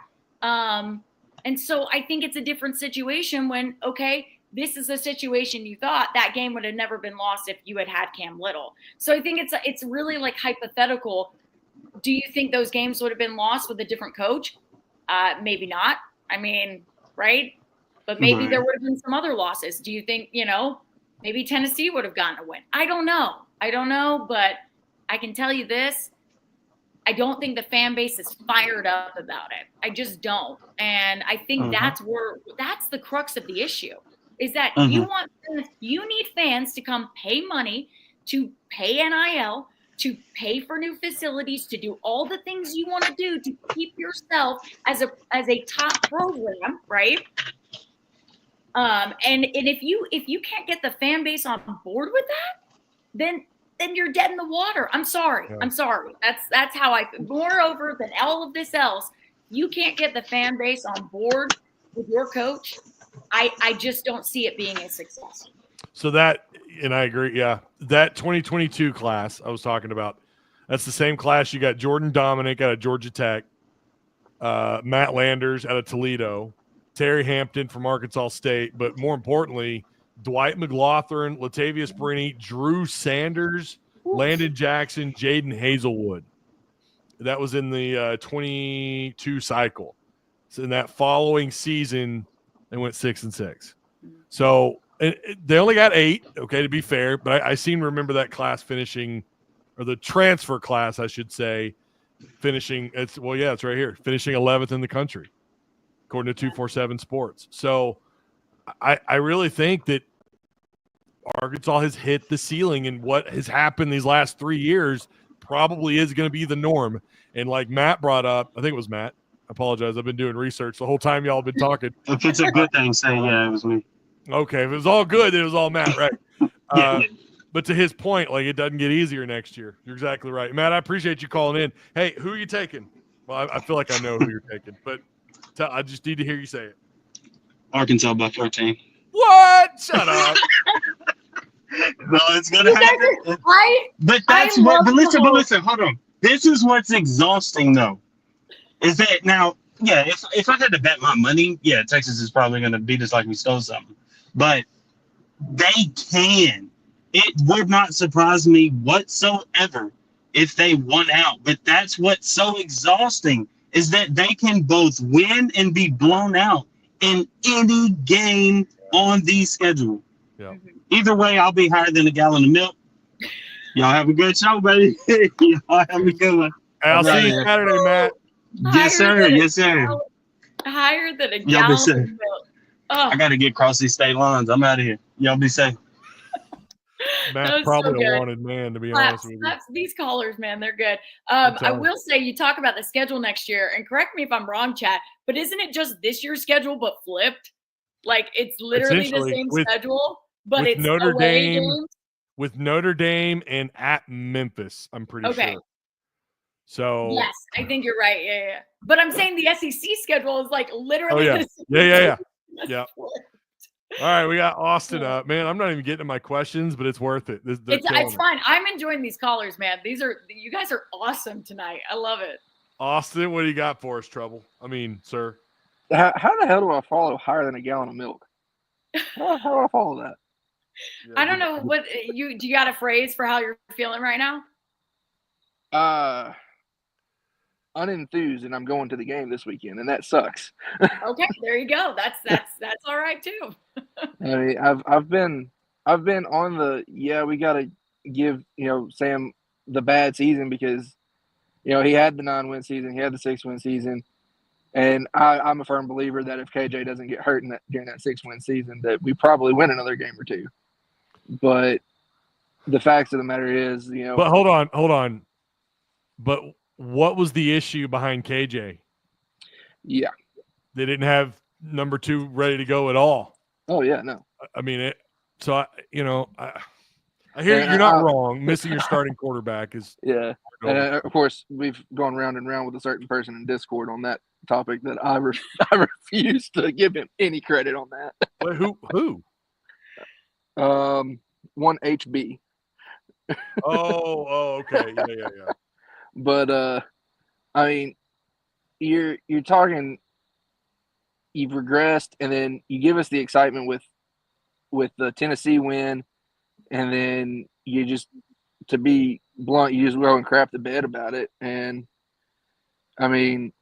And so I think it's a different situation when, okay, this is a situation you thought that game would have never been lost if you had Cam Little. So I think it's really like hypothetical. Do you think those games would have been lost with a different coach? Maybe not. I mean, right? But maybe there would have been some other losses. Do you think, maybe Tennessee would have gotten a win? I don't know, but I can tell you this. I don't think the fan base is fired up about it. I just don't. And I think that's the crux of the issue is that you need fans to come pay money, to pay NIL, to pay for new facilities, to do all the things you want to do to keep yourself as a top program, right? And if you can't get the fan base on board with that, then you're dead in the water. I'm sorry. Yeah. I'm sorry. That's how I feel. Moreover than all of this else, you can't get the fan base on board with your coach. I just don't see it being a success. So that, and I agree, yeah. That 2022 class I was talking about, that's the same class. You got Jordan Dominic out of Georgia Tech, Matt Landers out of Toledo, Terry Hampton from Arkansas State, but more importantly, Dwight McLaughlin, Latavius Brini, Drew Sanders, Landon Jackson, Jaden Hazelwood. That was in the 22 cycle. So in that following season, they went 6-6. So they only got 8. Okay, to be fair, but I seem to remember that class finishing, or the transfer class, I should say, finishing. It's right here, finishing 11th in the country, according to 247 Sports. So I really think that Arkansas has hit the ceiling, and what has happened these last 3 years probably is going to be the norm. And like Matt brought up, I think it was Matt. I apologize. I've been doing research the whole time y'all have been talking. If it's a good thing, say yeah, it was me. Okay, if it was all good, then it was all Matt, right? Yeah. But to his point, like, it doesn't get easier next year. You're exactly right. Matt, I appreciate you calling in. Hey, who are you taking? Well, I feel like I know who you're taking, but I just need to hear you say it. Arkansas by 14. What? Shut up. No, it's gonna happen. But listen, hold on. This is what's exhausting though. Is that now, yeah, if I had to bet my money, yeah, Texas is probably gonna beat us like we stole something. But they can. It would not surprise me whatsoever if they won out. But that's what's so exhausting, is that they can both win and be blown out in any game on the schedule. Yeah. Either way, I'll be higher than a gallon of milk. Y'all have a good show, buddy. Y'all have a good one. I'll see you Saturday, Matt. Yes, sir. Yes, sir. Higher than a Y'all be gallon safe. of milk. I got to get across these state lines. I'm out of here. Y'all be safe. Matt's probably a wanted man, to be honest with you. These callers, man, they're good. I will say, you talk about the schedule next year, and correct me if I'm wrong, chat, but isn't it just this year's schedule but flipped? Like, it's literally the same schedule, but it's Notre away Dame games. with Notre Dame and at Memphis, I'm pretty sure. So yes, I think you're right. Yeah. But I'm saying the SEC schedule is like literally the same. Yeah. All right, we got Austin up. Man, I'm not even getting to my questions, but it's worth it. It's fine. I'm enjoying these callers, man. You guys are awesome tonight. I love it. Austin, what do you got for us, Trouble? I mean, sir. How the hell do I follow higher than a gallon of milk? How do I follow that? I don't know what do you got a phrase for how you're feeling right now? Unenthused, and I'm going to the game this weekend, and that sucks. Okay, there you go. That's all right too. I mean, I've been on the we got to give Sam the bad season, because he had the 9-win season, he had the 6-win season, and I'm a firm believer that if KJ doesn't get hurt during that 6-win season, that we probably win another game or two. But the facts of the matter is, But hold on. But what was the issue behind KJ? Yeah. They didn't have number 2 ready to go at all. Oh, yeah, no. I mean, I hear you're not wrong. Missing your starting quarterback is – yeah. And, of course, we've gone round and round with a certain person in Discord on that topic that I refuse to give him any credit on that. Wait, who? 1HB. Oh, okay. Yeah. But I mean, you're talking, you've regressed, and then you give us the excitement with the Tennessee win, and then you just, to be blunt, you just go and crap the bed about it. And I mean,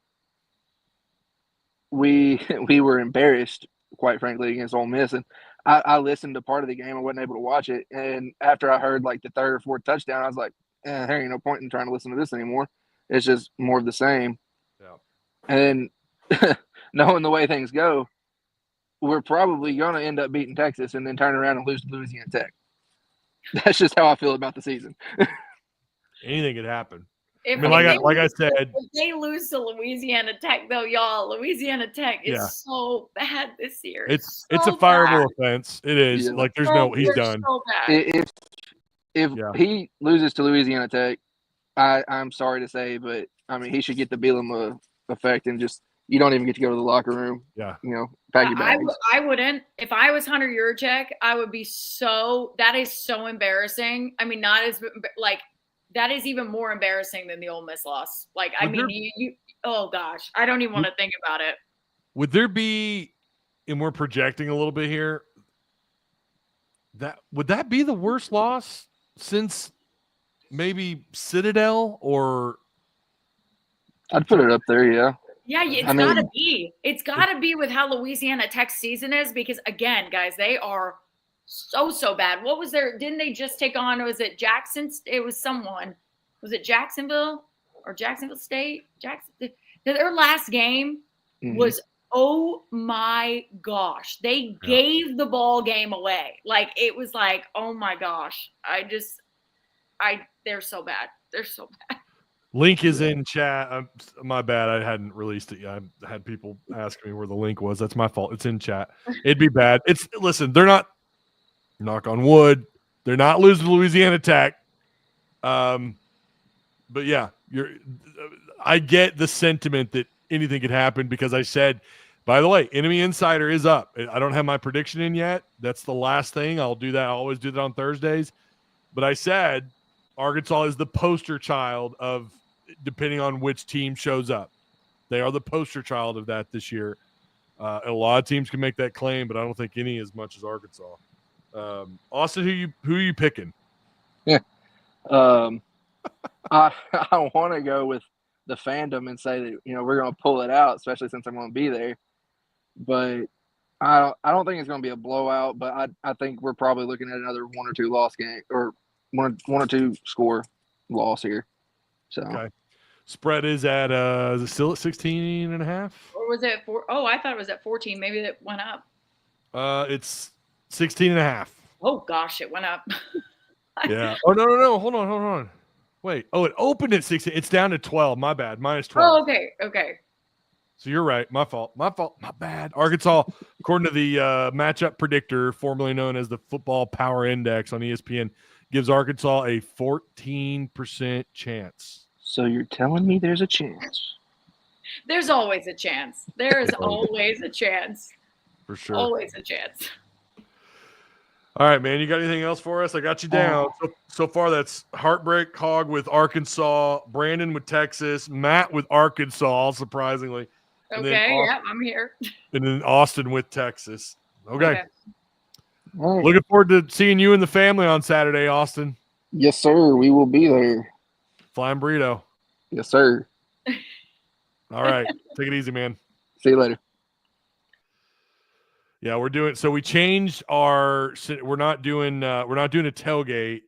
we were embarrassed, quite frankly, against Ole Miss, and I listened to part of the game. I wasn't able to watch it, and after I heard like the 3rd or 4th touchdown, I was like, there ain't no point in trying to listen to this anymore. It's just more of the same. Yeah. And knowing the way things go, we're probably going to end up beating Texas and then turn around and lose to Louisiana Tech. That's just how I feel about the season. Anything could happen. Like I said, if they lose to Louisiana Tech, though, y'all, Louisiana Tech is so bad this year. It's a fireable offense. It is. Yeah. Like, he's done. So bad. If he loses to Louisiana Tech, I'm sorry to say, but I mean, he should get the Bielema effect and just, you don't even get to go to the locker room. Yeah. Pack your bags. I wouldn't. If I was Hunter Yurachek, I would be that is so embarrassing. I mean, not as like, that is even more embarrassing than the Ole Miss loss. Like, I mean, you oh gosh, I don't even want to think about it. Would there be, and we're projecting a little bit here, would that be the worst loss since maybe Citadel, or I'd put it up there, yeah. Yeah, it's gotta be. It's gotta be with how Louisiana Tech season is because again, guys, they are so bad. What was their? Didn't they just take on? Was it Jackson? It was someone. Was it Jacksonville or Jacksonville State? Their last game was. Oh my gosh. They gave the ball game away. Like it was like, oh my gosh. They're so bad. They're so bad. Link is in chat. My bad. I hadn't released it yet. I had people ask me where the link was. That's my fault. It's in chat. It'd be bad. Listen, they're not, knock on wood, they're not losing to Louisiana Tech. But yeah, I get the sentiment that anything could happen because I said, by the way, Enemy Insider is up. I don't have my prediction in yet. That's the last thing. I'll do that. I always do that on Thursdays. But I said Arkansas is the poster child of depending on which team shows up. They are the poster child of that this year. A lot of teams can make that claim, but I don't think any as much as Arkansas. Austin, who are you picking? Yeah. I want to go with the fandom and say that we're going to pull it out, especially since I'm going to be there. But I don't think it's going to be a blowout. But I think we're probably looking at another 1 or 2 loss game or one or two score loss here. So okay. Spread is at is it still at 16.5? Or was it 4? Oh, I thought it was at 14. Maybe it went up. It's 16.5. Oh gosh, it went up. Yeah. Oh no. Hold on. Wait. Oh, it opened at 16. It's down to 12. My bad. Minus 12. Oh, okay. So you're right. My fault. My bad. Arkansas, according to the matchup predictor, formerly known as the Football Power Index on ESPN, gives Arkansas a 14% chance. So you're telling me there's a chance? There's always a chance. There is always a chance. For sure. Always a chance. All right, man. You got anything else for us? I got you down. So far, that's Heartbreak Hog with Arkansas, Brandon with Texas, Matt with Arkansas, surprisingly. Okay, I'm here. And then Austin with Texas. Okay. Right. Looking forward to seeing you and the family on Saturday, Austin. Yes, sir. We will be there. Flying burrito. Yes, sir. All right. Take it easy, man. See you later. Yeah, we changed we're not doing a tailgate.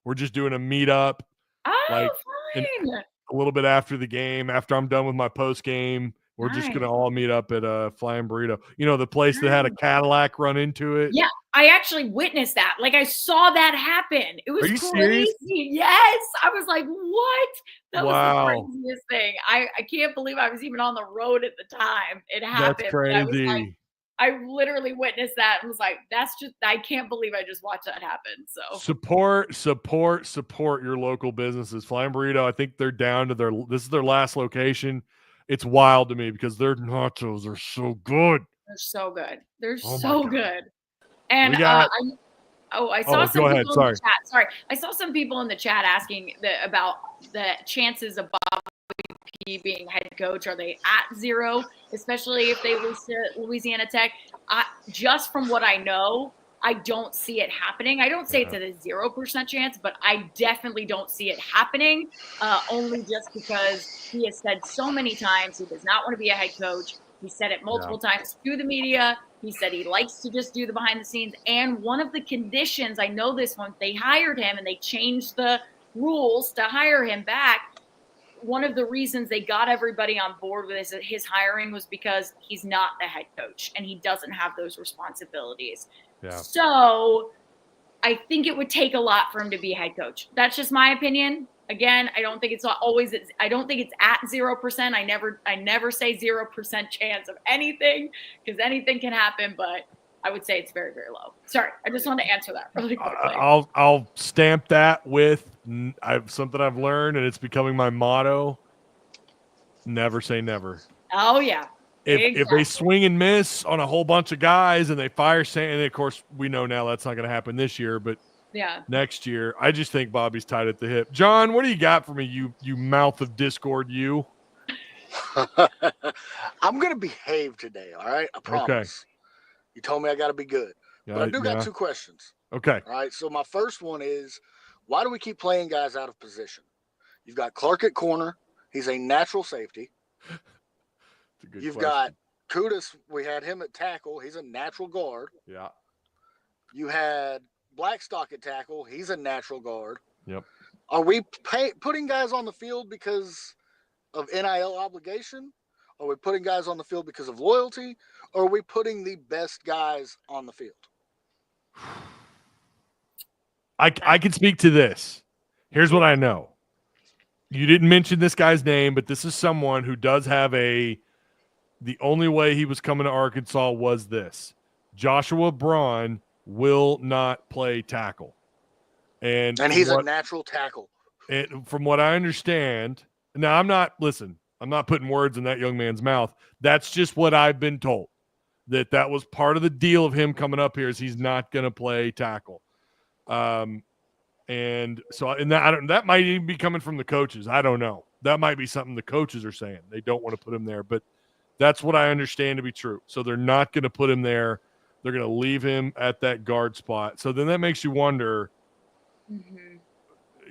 We're just doing a meetup. Oh, fine. A little bit after the game, after I'm done with my post game, we're just gonna all meet up at Flying Burrito. The place that had a Cadillac run into it. Yeah, I actually witnessed that. Like I saw that happen. It was Are you crazy. serious? Yes, I was like, "What?" That Wow. was the craziest thing. I can't believe I was even on the road at the time. It happened. That's crazy. I literally witnessed that and was like, I can't believe I just watched that happen. So support your local businesses. Flying Burrito, I think they're down to this is their last location. It's wild to me because their nachos are so good. They're so good. They're so good. And I saw some people in Sorry. the chat. Sorry. I saw some people in the chat asking about the chances of Bobby P being head coach. Are they at 0, especially if they lose to Louisiana Tech? Just from what I know, I don't see it happening. I don't say it's at a 0% chance, but I definitely don't see it happening, only just because he has said so many times he does not want to be a head coach. He said it multiple times to the media. He said he likes to just do the behind the scenes. And one of the conditions, I know this one, they hired him and they changed the rules to hire him back. One of the reasons they got everybody on board with his hiring was because he's not the head coach and he doesn't have those responsibilities. Yeah. So I think it would take a lot for him to be a head coach. That's just my opinion. Again, I don't think it's always. I don't think it's at 0%. I never say 0% chance of anything because anything can happen. But I would say it's very, very low. Sorry, I just wanted to answer that really quickly. I'll stamp that with something I've learned, and it's becoming my motto: never say never. Oh yeah. If they swing and miss on a whole bunch of guys and they fire Sam, and of course we know now that's not going to happen this year, but next year, I just think Bobby's tied at the hip. John, what do you got for me? You mouth of discord, you. I'm going to behave today. All right, I promise. Okay. You told me I got to be good, but I do got 2 questions. Okay. All right. So my first one is, why do we keep playing guys out of position? You've got Clark at corner, He's a natural safety. You've question. got Kudus. We had him at tackle. He's a natural guard. Yeah. You had Blackstock at tackle. He's a natural guard. Yep. Are we putting guys on the field because of NIL obligation? Are we putting guys on the field because of loyalty? Or are we putting the best guys on the field? I can speak to this. Here's what I know. You didn't mention this guy's name, but this is someone who does have the only way he was coming to Arkansas was this. Joshua Braun will not play tackle. And he's a natural tackle. From what I understand, now I'm not putting words in that young man's mouth. That's just what I've been told. That was part of the deal of him coming up here is he's not going to play tackle. And so that might even be coming from the coaches. I don't know. That might be something the coaches are saying. They don't want to put him there, but that's what I understand to be true. So they're not going to put him there. They're going to leave him at that guard spot. So then that makes you wonder,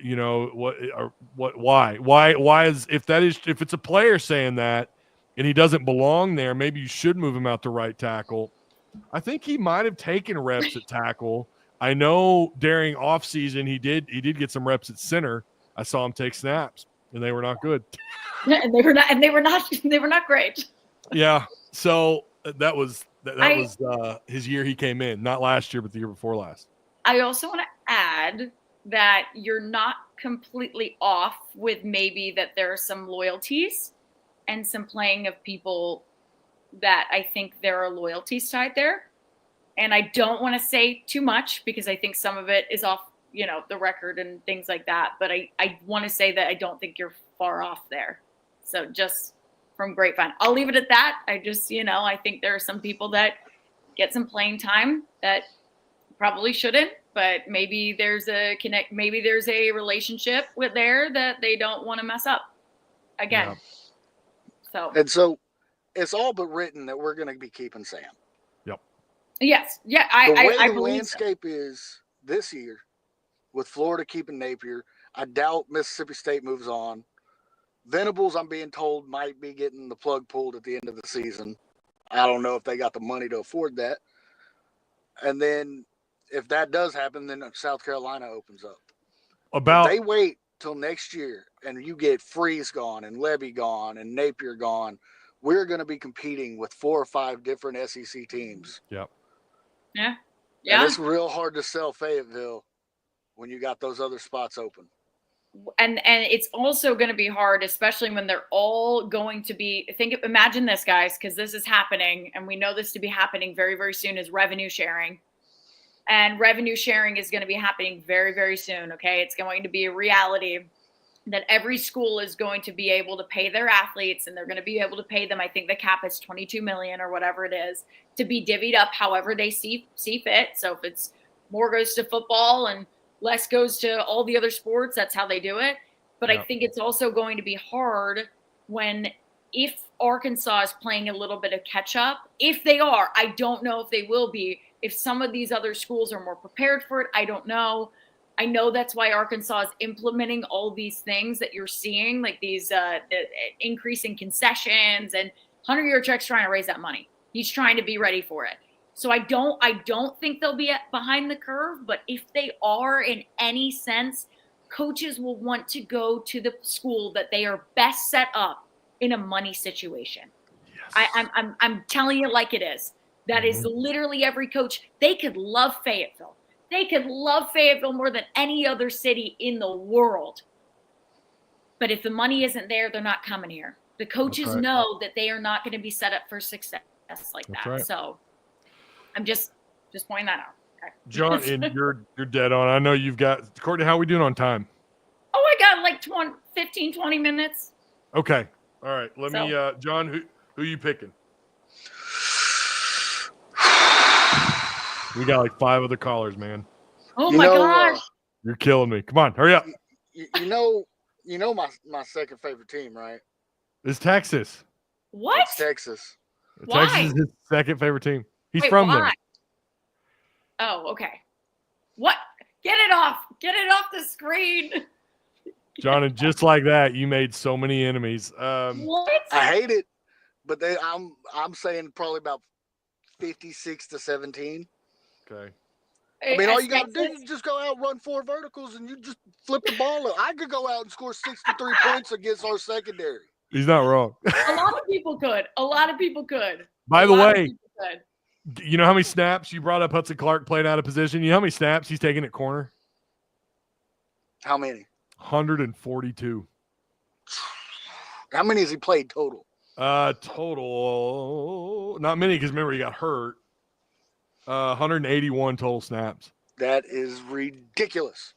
you know, why is, if it's a player saying that and he doesn't belong there, maybe you should move him out to right tackle. I think he might have taken reps at tackle. I know during offseason he did get some reps at center. I saw him take snaps and they were not good. Yeah, and they were not great. Yeah. So that was his year he came in, not last year, but the year before last. I also want to add that you're not completely off with maybe that there are some loyalties and some playing of people that I think there are loyalties tied there. And I don't want to say too much because I think some of it is off, you know, the record and things like that. But I want to say that I don't think you're far off there. So just from grapevine, I'll leave it at that. I just, you know, I think there are some people that get some playing time that probably shouldn't, but maybe there's a relationship with there that they don't want to mess up again. Yeah. So it's all but written that we're going to be keeping Sam. Yes. Yeah. The landscape is this year with Florida keeping Napier. I doubt Mississippi State moves on. Venables, I'm being told, might be getting the plug pulled at the end of the season. I don't know if they got the money to afford that. And then if that does happen, then South Carolina opens up. If they wait till next year and you get Freeze gone and Levy gone and Napier gone, we're going to be competing with 4 or 5 different SEC teams. Yep. Yeah. And it's real hard to sell Fayetteville when you got those other spots open. And it's also going to be hard, especially when they're all going to be imagine this, guys, because this is happening and we know this to be happening very, very soon is revenue sharing. And revenue sharing is going to be happening very, very soon. Okay. It's going to be a reality that every school is going to be able to pay their athletes and they're going to be able to pay them. I think the cap is $22 million or whatever it is to be divvied up however they see fit. So if it's more goes to football and less goes to all the other sports, that's how they do it. But I think it's also going to be hard if Arkansas is playing a little bit of catch up. If they are, I don't know if they will be. If some of these other schools are more prepared for it, I don't know. I know that's why Arkansas is implementing all these things that you're seeing, like these the increase in concessions, and Hunter Yurchek's trying to raise that money. He's trying to be ready for it. So I don't think they'll be behind the curve, but if they are in any sense, coaches will want to go to the school that they are best set up in a money situation. Yes. I'm telling you like it is. That is literally every coach. They could love Fayetteville. They could love Fayetteville more than any other city in the world. But if the money isn't there, they're not coming here. The coaches know that they are not going to be set up for success like that. Right. So I'm just pointing that out. Okay. John, and you're dead on. I know you've got – Courtney, how are we doing on time? Oh, I got like 15, 20 minutes. Okay. All right. Let me John, who you picking? We got like 5 other callers, man. Oh my gosh. You're killing me. Come on, hurry up. You know my second favorite team, right? It's Texas. What? It's Texas. Why? Texas is his second favorite team. He's from there. Oh, okay. What? Get it off. Get it off the screen. John, and just like that, you made so many enemies. What? I hate it, but I'm saying probably about 56-17. Okay. I mean, all you got to do is just go out, run 4 verticals, and you just flip the ball. I could go out and score 63 points against our secondary. He's not wrong. A lot of people could. A lot of people could. By the way, you know how many snaps you brought up Hudson Clark playing out of position? You know how many snaps he's taking at corner? How many? 142. How many has he played total? Total, not many because remember he got hurt. 181 total snaps. That is ridiculous.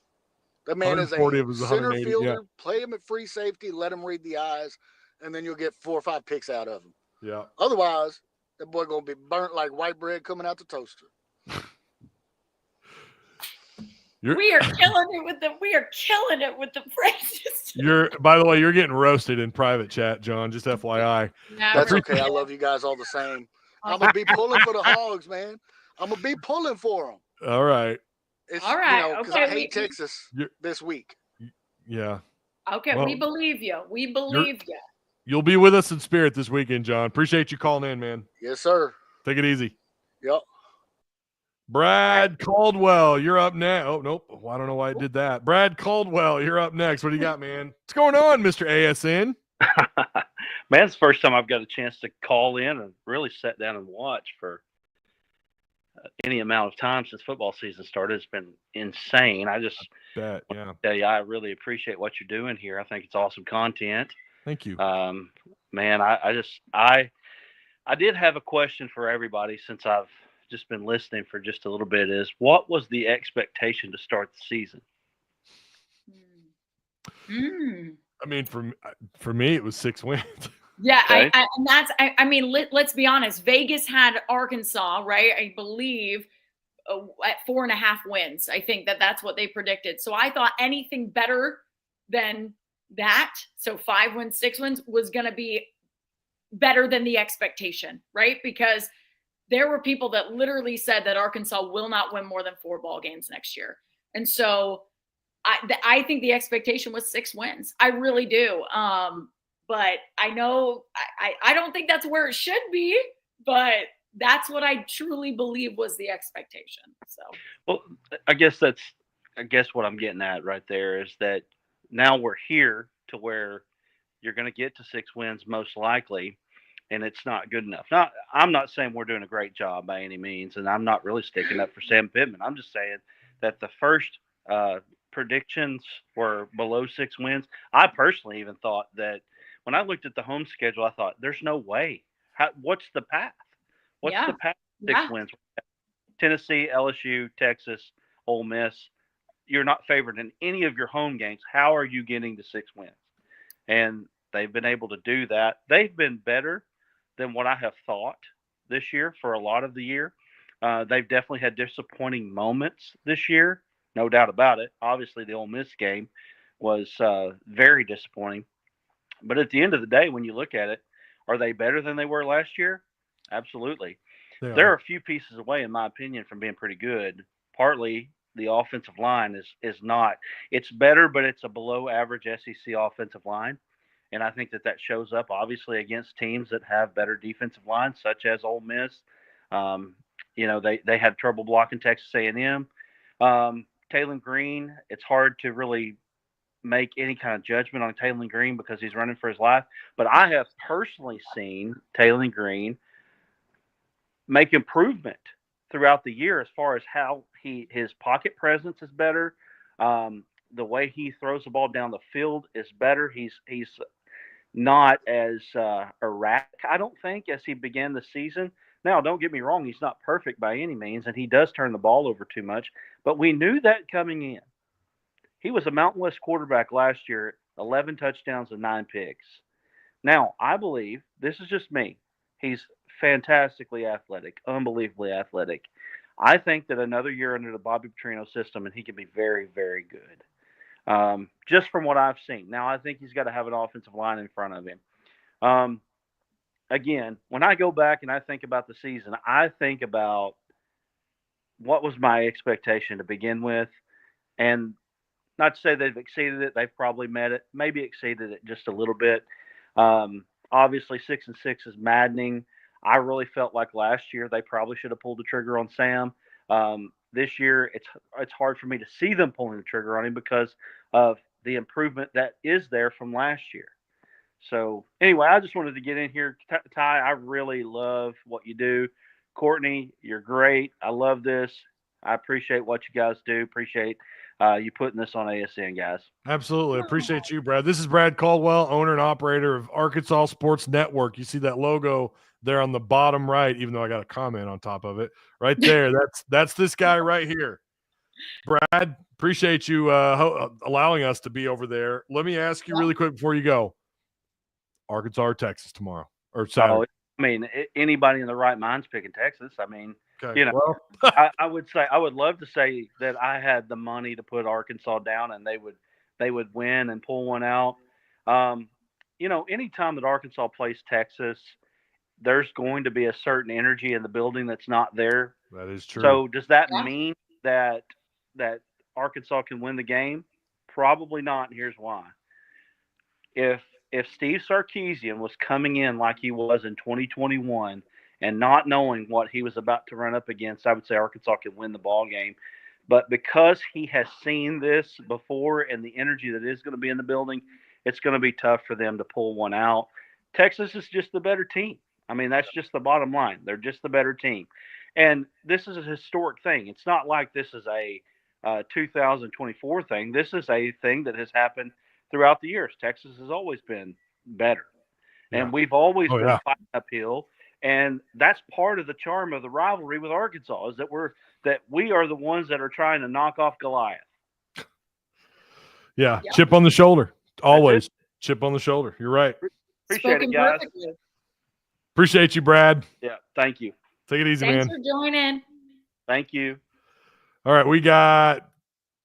That man is a 140 of his center 180, fielder. yeah. Play him at free safety, let him read the eyes, and then you'll get 4 or 5 picks out of him. Yeah. Otherwise, that boy gonna be burnt like white bread coming out the toaster. We are killing it with the phrases. By the way, you're getting roasted in private chat, John. Just FYI. That's okay. I love you guys all the same. I'm gonna be pulling for the Hogs, man. I'm gonna be pulling for them. All right. It's, all right. Because I hate Texas this week. Yeah. Okay, well, we believe you. We believe you. You'll be with us in spirit this weekend, John. Appreciate you calling in, man. Yes, sir. Take it easy. Yep. Brad Caldwell, you're up next. Oh, nope. Well, I don't know why I did that. Brad Caldwell, you're up next. What do you got, man? What's going on, Mr. ASN? Man, it's the first time I've got a chance to call in and really sit down and watch for any amount of time since football season started. It's been insane. I bet, yeah. Tell you, I really appreciate what you're doing here. I think it's awesome content. Thank you. Man, I did have a question for everybody since I've just been listening for just a little bit. Is what was the expectation to start the season? I mean, for me, it was 6 wins. Yeah, okay. I mean, let's be honest. Vegas had Arkansas, right? I believe at 4.5 wins. I think that's what they predicted. So I thought anything better than that, so 5 wins, 6 wins, was going to be better than the expectation, right? Because there were people that literally said that Arkansas will not win more than 4 ball games next year. And so I think the expectation was 6 wins. I really do. But I know I don't think that's where it should be, but that's what I truly believe was the expectation. So, well, I guess what I'm getting at right there is that now we're here to where you're going to get to 6 wins most likely, and it's not good enough. Now, I'm not saying we're doing a great job by any means, and I'm not really sticking up for Sam Pittman. I'm just saying that the first predictions were below 6 wins. I personally even thought that when I looked at the home schedule, I thought there's no way. What's the path? What's the path to 6 wins? Tennessee, LSU, Texas, Ole Miss. You're not favored in any of your home games. How are you getting to 6 wins? And they've been able to do that. They've been better than what I have thought this year for a lot of the year. They've definitely had disappointing moments this year, no doubt about it. Obviously, the Ole Miss game was very disappointing. But at the end of the day, when you look at it, are they better than they were last year? Absolutely. They're a few pieces away, in my opinion, from being pretty good. Partly the offensive line is not. It's better, but it's a below average SEC offensive line. And I think that shows up, obviously, against teams that have better defensive lines, such as Ole Miss. They had trouble blocking Texas A&M. Taylon Green, it's hard to really make any kind of judgment on Taylon Green because he's running for his life. But I have personally seen Taylon Green make improvement throughout the year as far as how his pocket presence is better. The way he throws the ball down the field is better. He's not as erratic, I don't think, as he began the season. Now, don't get me wrong, he's not perfect by any means, and he does turn the ball over too much. But we knew that coming in. He was a Mountain West quarterback last year, 11 touchdowns and 9 picks. Now, I believe, this is just me, he's fantastically athletic, unbelievably athletic. I think that another year under the Bobby Petrino system, and he can be very, very good. Just from what I've seen. Now, I think he's got to have an offensive line in front of him. Again, when I go back and I think about the season, I think about what was my expectation to begin with. And Not to say they've exceeded it. They've probably met it, maybe exceeded it just a little bit. Obviously, 6-6 is maddening. I really felt like last year they probably should have pulled the trigger on Sam. This year, it's hard for me to see them pulling the trigger on him because of the improvement that is there from last year. So anyway, I just wanted to get in here. Ty, I really love what you do. Courtney, you're great. I love this. I appreciate what you guys do. Appreciate you putting this on ASN, guys. Absolutely. Appreciate you, Brad. This is Brad Caldwell, owner and operator of Arkansas Sports Network. You see that logo there on the bottom right, even though I got a comment on top of it. Right there. That's this guy right here. Brad, appreciate you allowing us to be over there. Let me ask you really quick before you go. Arkansas or Texas tomorrow or Saturday? I mean, anybody in the right mind's picking Texas. I mean, okay. Well, I would love to say that I had the money to put Arkansas down and they would win and pull one out. Anytime that Arkansas plays Texas, there's going to be a certain energy in the building that's not there. That is true. So does that mean that Arkansas can win the game? Probably not, and here's why. If Steve Sarkisian was coming in like he was in 2021 and not knowing what he was about to run up against, I would say Arkansas could win the ball game. But because he has seen this before and the energy that is going to be in the building, it's going to be tough for them to pull one out. Texas is just the better team. I mean, that's just the bottom line. They're just the better team. And this is a historic thing. It's not like this is a 2024 thing. This is a thing that has happened throughout the years. Texas has always been better. And we've always been fighting uphill. And that's part of the charm of the rivalry with Arkansas is that we are the ones that are trying to knock off Goliath. Yeah. Chip on the shoulder. Always chip on the shoulder. You're right. Appreciate it, guys. Perfectly. Appreciate you, Brad. Yeah. Thank you. Take it easy, Thanks man. for joining. Thank you. All right. We got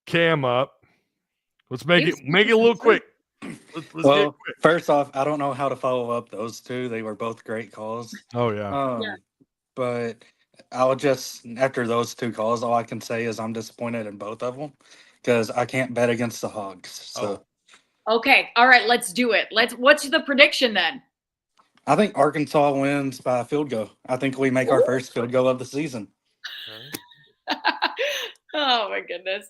Cam up. Let's make it a little quick. Let's get it quick. First off, I don't know how to follow up those two. They were both great calls. Oh, yeah. But I'll just, after those two calls, all I can say is I'm disappointed in both of them because I can't bet against the Hogs. So. Okay. All right. Let's do it. What's the prediction then? I think Arkansas wins by a field goal. I think we make our first field goal of the season. Oh, my goodness.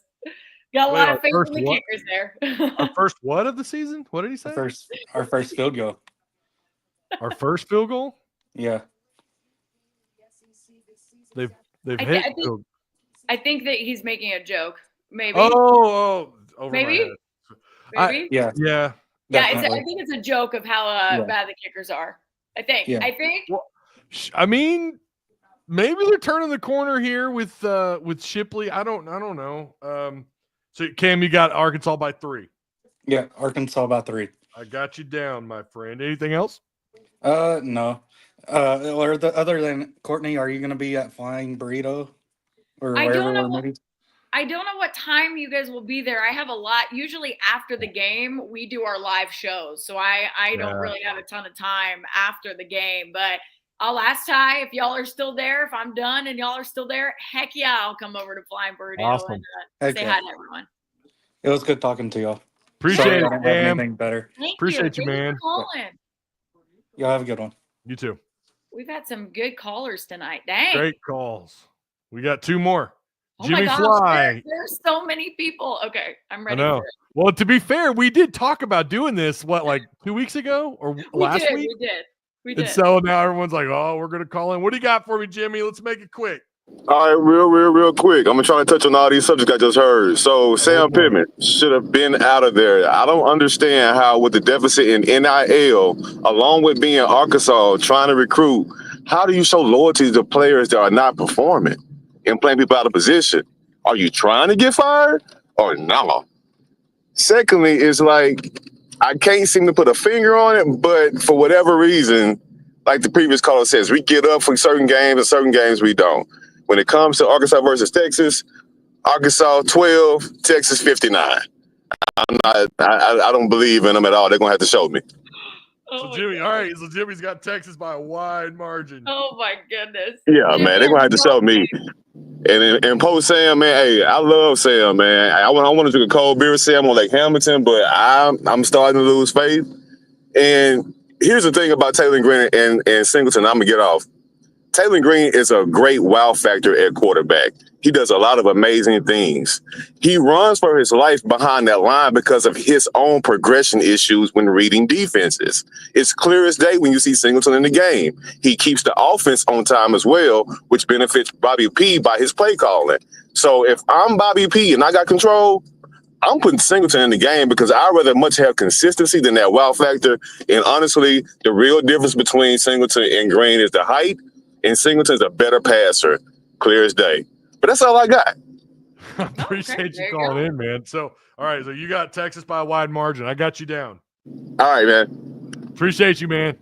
Got a lot of faith in the kickers there. Our first what of the season? What did he say? Our first field goal. Our first field goal? Yeah. They've hit. I think that he's making a joke. Maybe. Oh, over maybe. Maybe. Yeah. Yeah. I think it's a joke of how bad the kickers are. I think. Yeah. I think. Well, I mean, maybe they're turning the corner here with Shipley. I don't know. So Cam, you got Arkansas by 3. Yeah, Arkansas by 3. I got you down, my friend. Anything else? No. Other than Courtney, are you going to be at Flying Burrito or I wherever don't we're know. meeting? I don't know what time you guys will be there. I have a lot. Usually after the game, we do our live shows. So I don't really have a ton of time after the game. But I'll ask Ty if y'all are still there. If I'm done and y'all are still there, heck yeah, I'll come over to Flying Burrito and say hi to everyone. It was good talking to y'all. Appreciate it, man. Anything better. Appreciate you, man. Y'all have a good one. You too. We've had some good callers tonight. Dang. Great calls. We got 2 more. Oh Jimmy my gosh, Fly. there's so many people. Okay, I'm ready. I know. For it. Well, to be fair, we did talk about doing this, like 2 weeks ago or last week? We did. And so now everyone's like, oh, we're going to call in. What do you got for me, Jimmy? Let's make it quick. All right, real quick. I'm going to try to touch on all these subjects I just heard. So Sam Pittman should have been out of there. I don't understand how with the deficit in NIL, along with being Arkansas, trying to recruit, how do you show loyalty to players that are not performing and playing people out of position? Are you trying to get fired or no? Secondly, it's like I can't seem to put a finger on it, but for whatever reason, like the previous caller says, we get up for certain games and certain games we don't. When it comes to Arkansas versus Texas, Arkansas 12, Texas 59. I don't believe in them at all. They're going to have to show me. So Jimmy, all right. So Jimmy's got Texas by a wide margin. Oh my goodness. Yeah, Jimmy, man, they're going to have to show me. And post Sam, man, hey, I love Sam, man. I want to drink a cold beer with Sam on Lake Hamilton, but I'm starting to lose faith. And here's the thing about Taylor Green and Singleton. I'm gonna get off. Taylor Green is a great wow factor at quarterback. He does a lot of amazing things. He runs for his life behind that line because of his own progression issues when reading defenses. It's clear as day when you see Singleton in the game. He keeps the offense on time as well, which benefits Bobby P by his play calling. So if I'm Bobby P and I got control, I'm putting Singleton in the game because I'd rather much have consistency than that wow factor. And honestly, the real difference between Singleton and Green is the height, and Singleton's a better passer, clear as day. But that's all I got. Appreciate you calling in, man. So, all right, so you got Texas by a wide margin. I got you down. All right, man. Appreciate you, man.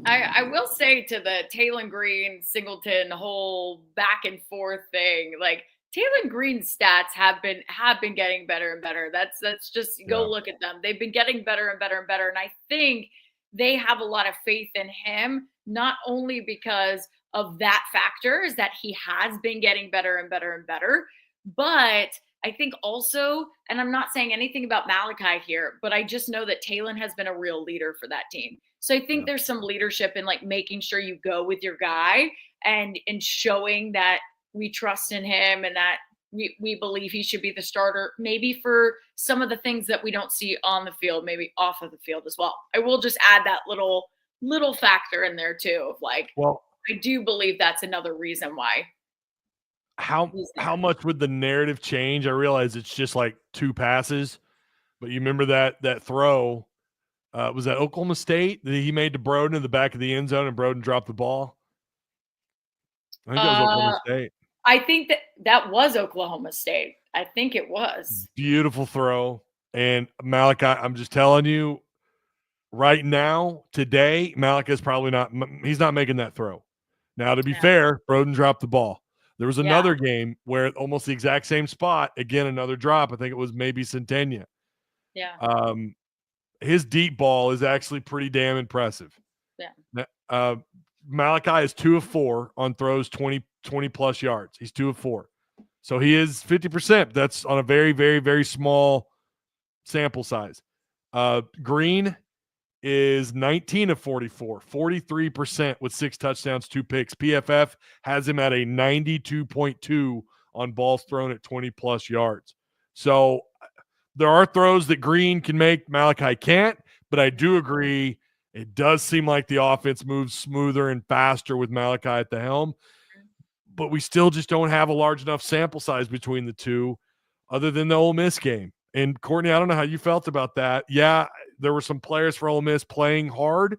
I will say to the Taylor Green, Singleton whole back and forth thing, like Taylor Green's stats have been getting better and better. That's just go look at them. They've been getting better and better and better. And I think they have a lot of faith in him, not only because of that factor is that he has been getting better and better and better, but I think also, and I'm not saying anything about Malachi here, but I just know that Taylor has been a real leader for that team. So I think there's some leadership in like making sure you go with your guy and showing that we trust in him and that we believe he should be the starter, maybe for some of the things that we don't see on the field, maybe off of the field as well. I will just add that little factor in there too of like, well, I do believe that's another reason why. How much would the narrative change? I realize it's just like 2 passes, but you remember that throw, was that Oklahoma State that he made to Broden in the back of the end zone and Broden dropped the ball? I think that was Oklahoma State. I think that was Oklahoma State. I think it was. Beautiful throw. And Malachi, I'm just telling you right now, today, Malachi is probably he's not making that throw. Now, to be fair, Broden dropped the ball. There was another game where almost the exact same spot, again, another drop. I think it was maybe Centennia. Yeah. His deep ball is actually pretty damn impressive. Yeah. Malachi is 2 of 4 on throws 20 plus yards. He's 2 of 4. So he is 50%. That's on a very, very, very small sample size. Green is 19 of 44, 43% with 6 touchdowns, 2 picks. PFF has him at a 92.2 on balls thrown at 20 plus yards. So there are throws that Green can make, Malachi can't, but I do agree it does seem like the offense moves smoother and faster with Malachi at the helm, but we still just don't have a large enough sample size between the two other than the Ole Miss game. And Courtney, I don't know how you felt about that. Yeah, there were some players for Ole Miss playing hard.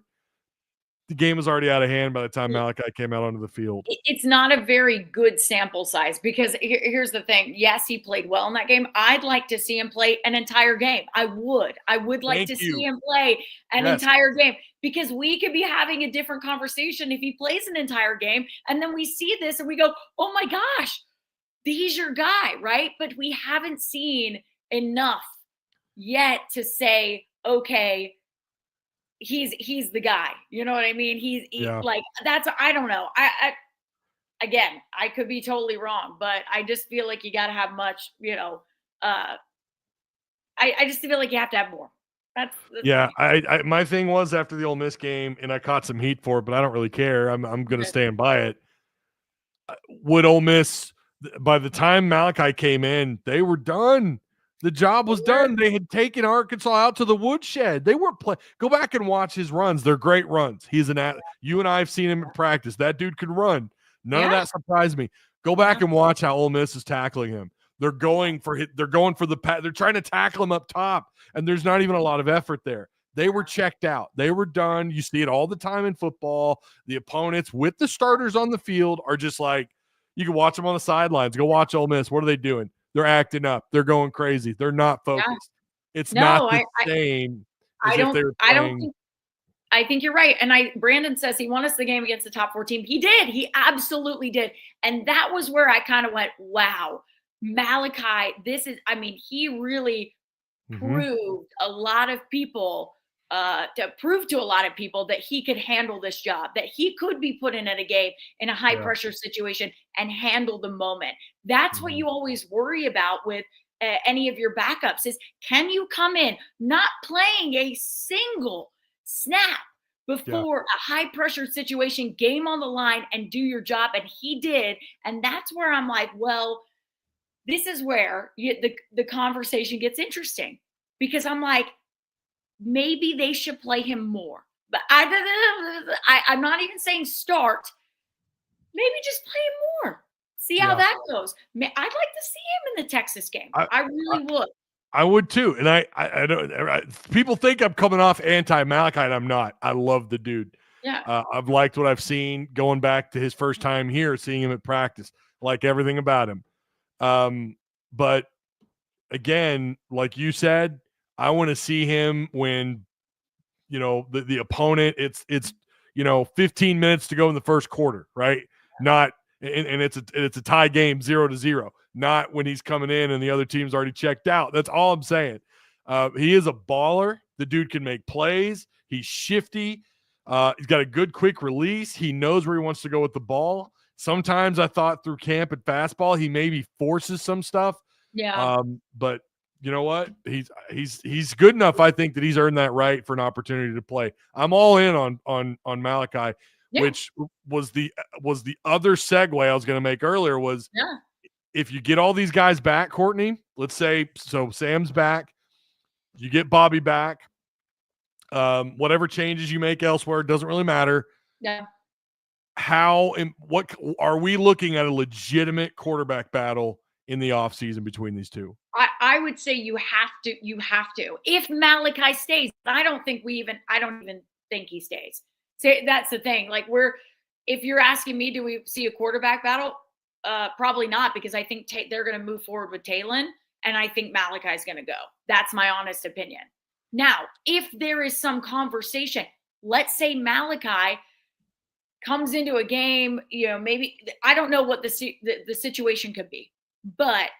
The game was already out of hand by the time Malachi came out onto the field. It's not a very good sample size because here's the thing. Yes, he played well in that game. I'd like to see him play an entire game. I would like to see him play an entire game because we could be having a different conversation if he plays an entire game. And then we see this and we go, oh my gosh, he's your guy, right? But we haven't seen enough yet to say, okay, he's the guy. You know what I mean? He's like, that's, I don't know. Again, I could be totally wrong, but I just feel like you got to have much, I just feel like you have to have more. That's I my thing was after the Ole Miss game, and I caught some heat for it, but I don't really care. I'm going to stand by it. Would Ole Miss, by the time Malachi came in, they were done. The job was done. They had taken Arkansas out to the woodshed. They weren't playing. Go back and watch his runs. They're great runs. He's you and I have seen him in practice. That dude can run. None of that surprised me. Go back and watch how Ole Miss is tackling him. They're going for the pass. They're trying to tackle him up top, and there's not even a lot of effort there. They were checked out. They were done. You see it all the time in football. The opponents with the starters on the field are just like, you can watch them on the sidelines. Go watch Ole Miss. What are they doing? They're acting up. They're going crazy. They're not focused. It's not the same as if they were playing. I think you're right. And Brandon says he won us the game against the top 4 team. He did. He absolutely did. And that was where I kind of went, wow, Malachi, he really proved a lot of people to prove to a lot of people that he could handle this job, that he could be put in at a game in a high pressure situation and handle the moment. That's what you always worry about with any of your backups is, can you come in not playing a single snap before a high pressure situation, game on the line, and do your job? And he did. And that's where I'm like, well, this is where the conversation gets interesting, because I'm like, maybe they should play him more. But I'm not even saying start. Maybe just play him more. See how that goes. I'd like to see him in the Texas game. I really would. I would too. And I don't. People think I'm coming off anti-Malachi, and I'm not. I love the dude. Yeah. I've liked what I've seen going back to his first time here, seeing him at practice. Like everything about him. But again, like you said, I want to see him when, the opponent, it's 15 minutes to go in the first quarter, right? Not, and it's a tie game 0-0, not when he's coming in and the other team's already checked out. That's all I'm saying. He is a baller. The dude can make plays. He's shifty. He's got a good quick release. He knows where he wants to go with the ball. Sometimes I thought through camp at fastball, he maybe forces some stuff. Yeah. But you know what? He's good enough. I think that he's earned that right for an opportunity to play. I'm all in on Malachi, which was the other segue I was going to make earlier was if you get all these guys back, Courtney, let's say, so Sam's back, you get Bobby back, whatever changes you make elsewhere, doesn't really matter. Yeah. What are we looking at a legitimate quarterback battle in the offseason between these two? I would say you have to. If Malachi stays, I don't even think he stays. So that's the thing. Like if you're asking me, do we see a quarterback battle? Probably not, because I think they're going to move forward with Talon, and I think Malachi's going to go. That's my honest opinion. Now, if there is some conversation, let's say Malachi comes into a game, maybe I don't know what the situation could be, but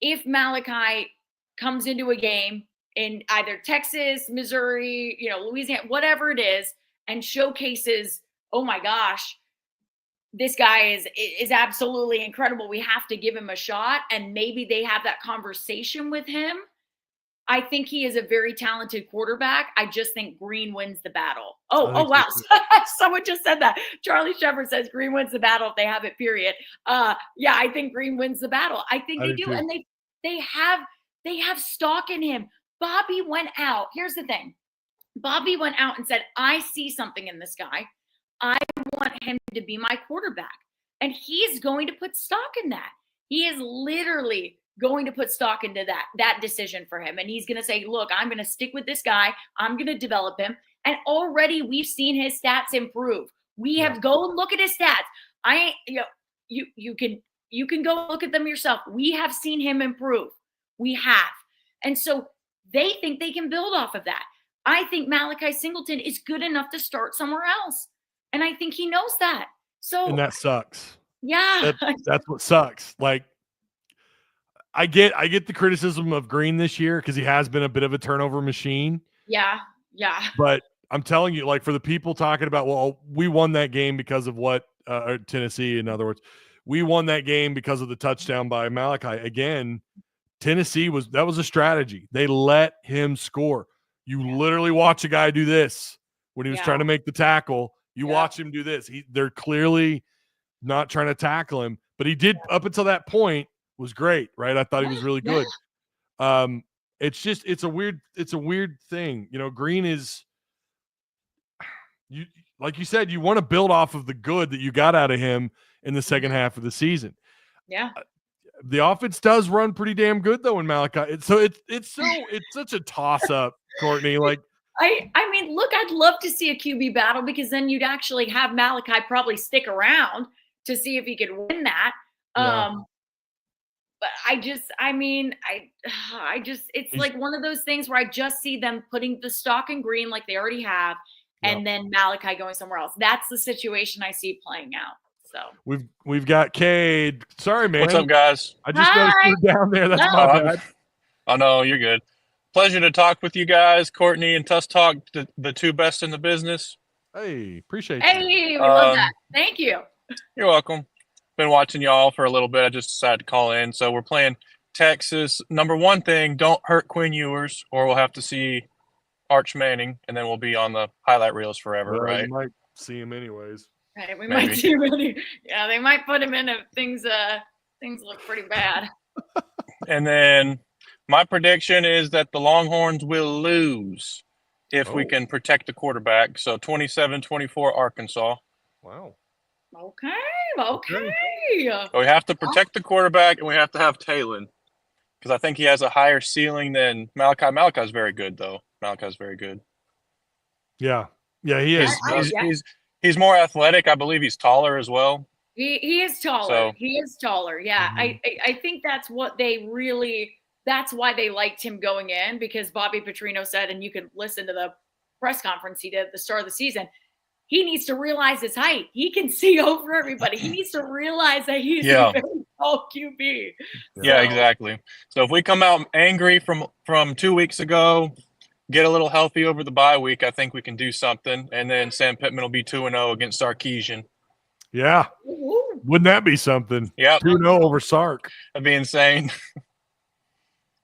if Malachi comes into a game in either Texas, Missouri, Louisiana, whatever it is, and showcases, oh my gosh, this guy is absolutely incredible, we have to give him a shot, and maybe they have that conversation with him, I think he is a very talented quarterback. I just think Green wins the battle. Oh, wow. Someone just said that. Charlie Shepard says Green wins the battle if they have it, period. Yeah, I think Green wins the battle. I think they do. Too. And they have stock in him. Bobby went out. Here's the thing. Bobby went out and said, I see something in this guy. I want him to be my quarterback. And he's going to put stock in that. He is literally going to put stock into that decision for him. And he's going to say, look, I'm going to stick with this guy. I'm going to develop him. And already we've seen his stats improve. We have go and look at his stats. You can go look at them yourself. We have seen him improve. We have. And so they think they can build off of that. I think Malachi Singleton is good enough to start somewhere else. And I think he knows that. So, and that sucks. Yeah. That's what sucks. Like, I get the criticism of Green this year because he has been a bit of a turnover machine. Yeah. But I'm telling you, like, for the people talking about, well, we won that game because of what Tennessee, in other words, we won that game because of the touchdown by Malachi. Again, Tennessee was a strategy. They let him score. You literally watch a guy do this when he was trying to make the tackle. You watch him do this. They're clearly not trying to tackle him, but he did up until that point. Was great, right? I thought he was really good. It's a weird thing. Green is, you like you said, you want to build off of the good that you got out of him in the second half of the season. Yeah. The offense does run pretty damn good though in Malachi. It's such a toss up, Courtney. Like I mean, look, I'd love to see a QB battle, because then you'd actually have Malachi probably stick around to see if he could win that. But it's like one of those things where I just see them putting the stock in Green like they already have, and then Malachi going somewhere else. That's the situation I see playing out. So we've got Cade. Sorry, man. What's up, guys? I just noticed you were down there. That's my bad. Oh no, you're good. Pleasure to talk with you guys, Courtney and Tusk Talk, the two best in the business. Hey, appreciate you. Hey, we love that. Thank you. You're welcome. Been watching y'all for a little bit. I just decided to call in. So we're playing Texas. Number one thing, don't hurt Quinn Ewers, or we'll have to see Arch Manning, and then we'll be on the highlight reels forever, Well, right? you might see him anyways. Right, we Maybe. might see really. Yeah, they might put him in if things look pretty bad. And then my prediction is that the Longhorns will lose if we can protect the quarterback. So 27-24 Arkansas. Wow. Okay. But we have to protect the quarterback, and we have to have Talon, because I think he has a higher ceiling than Malachi. Malachi's very good, though. Malachi's very good. Yeah, he is. He's more athletic. I believe he's taller as well. He is taller. So- He is taller. Yeah, I think that's what they really. That's why they liked him going in, because Bobby Petrino said, and you can listen to the press conference he did at the start of the season. He needs to realize his height. He can see over everybody. He needs to realize that he's a very tall QB. Yeah, exactly. So if we come out angry from 2 weeks ago, get a little healthy over the bye week, I think we can do something. And then Sam Pittman will be 2-0 against Sarkisian. Yeah. Wouldn't that be something? Yeah. 2-0 over Sark. That'd be insane.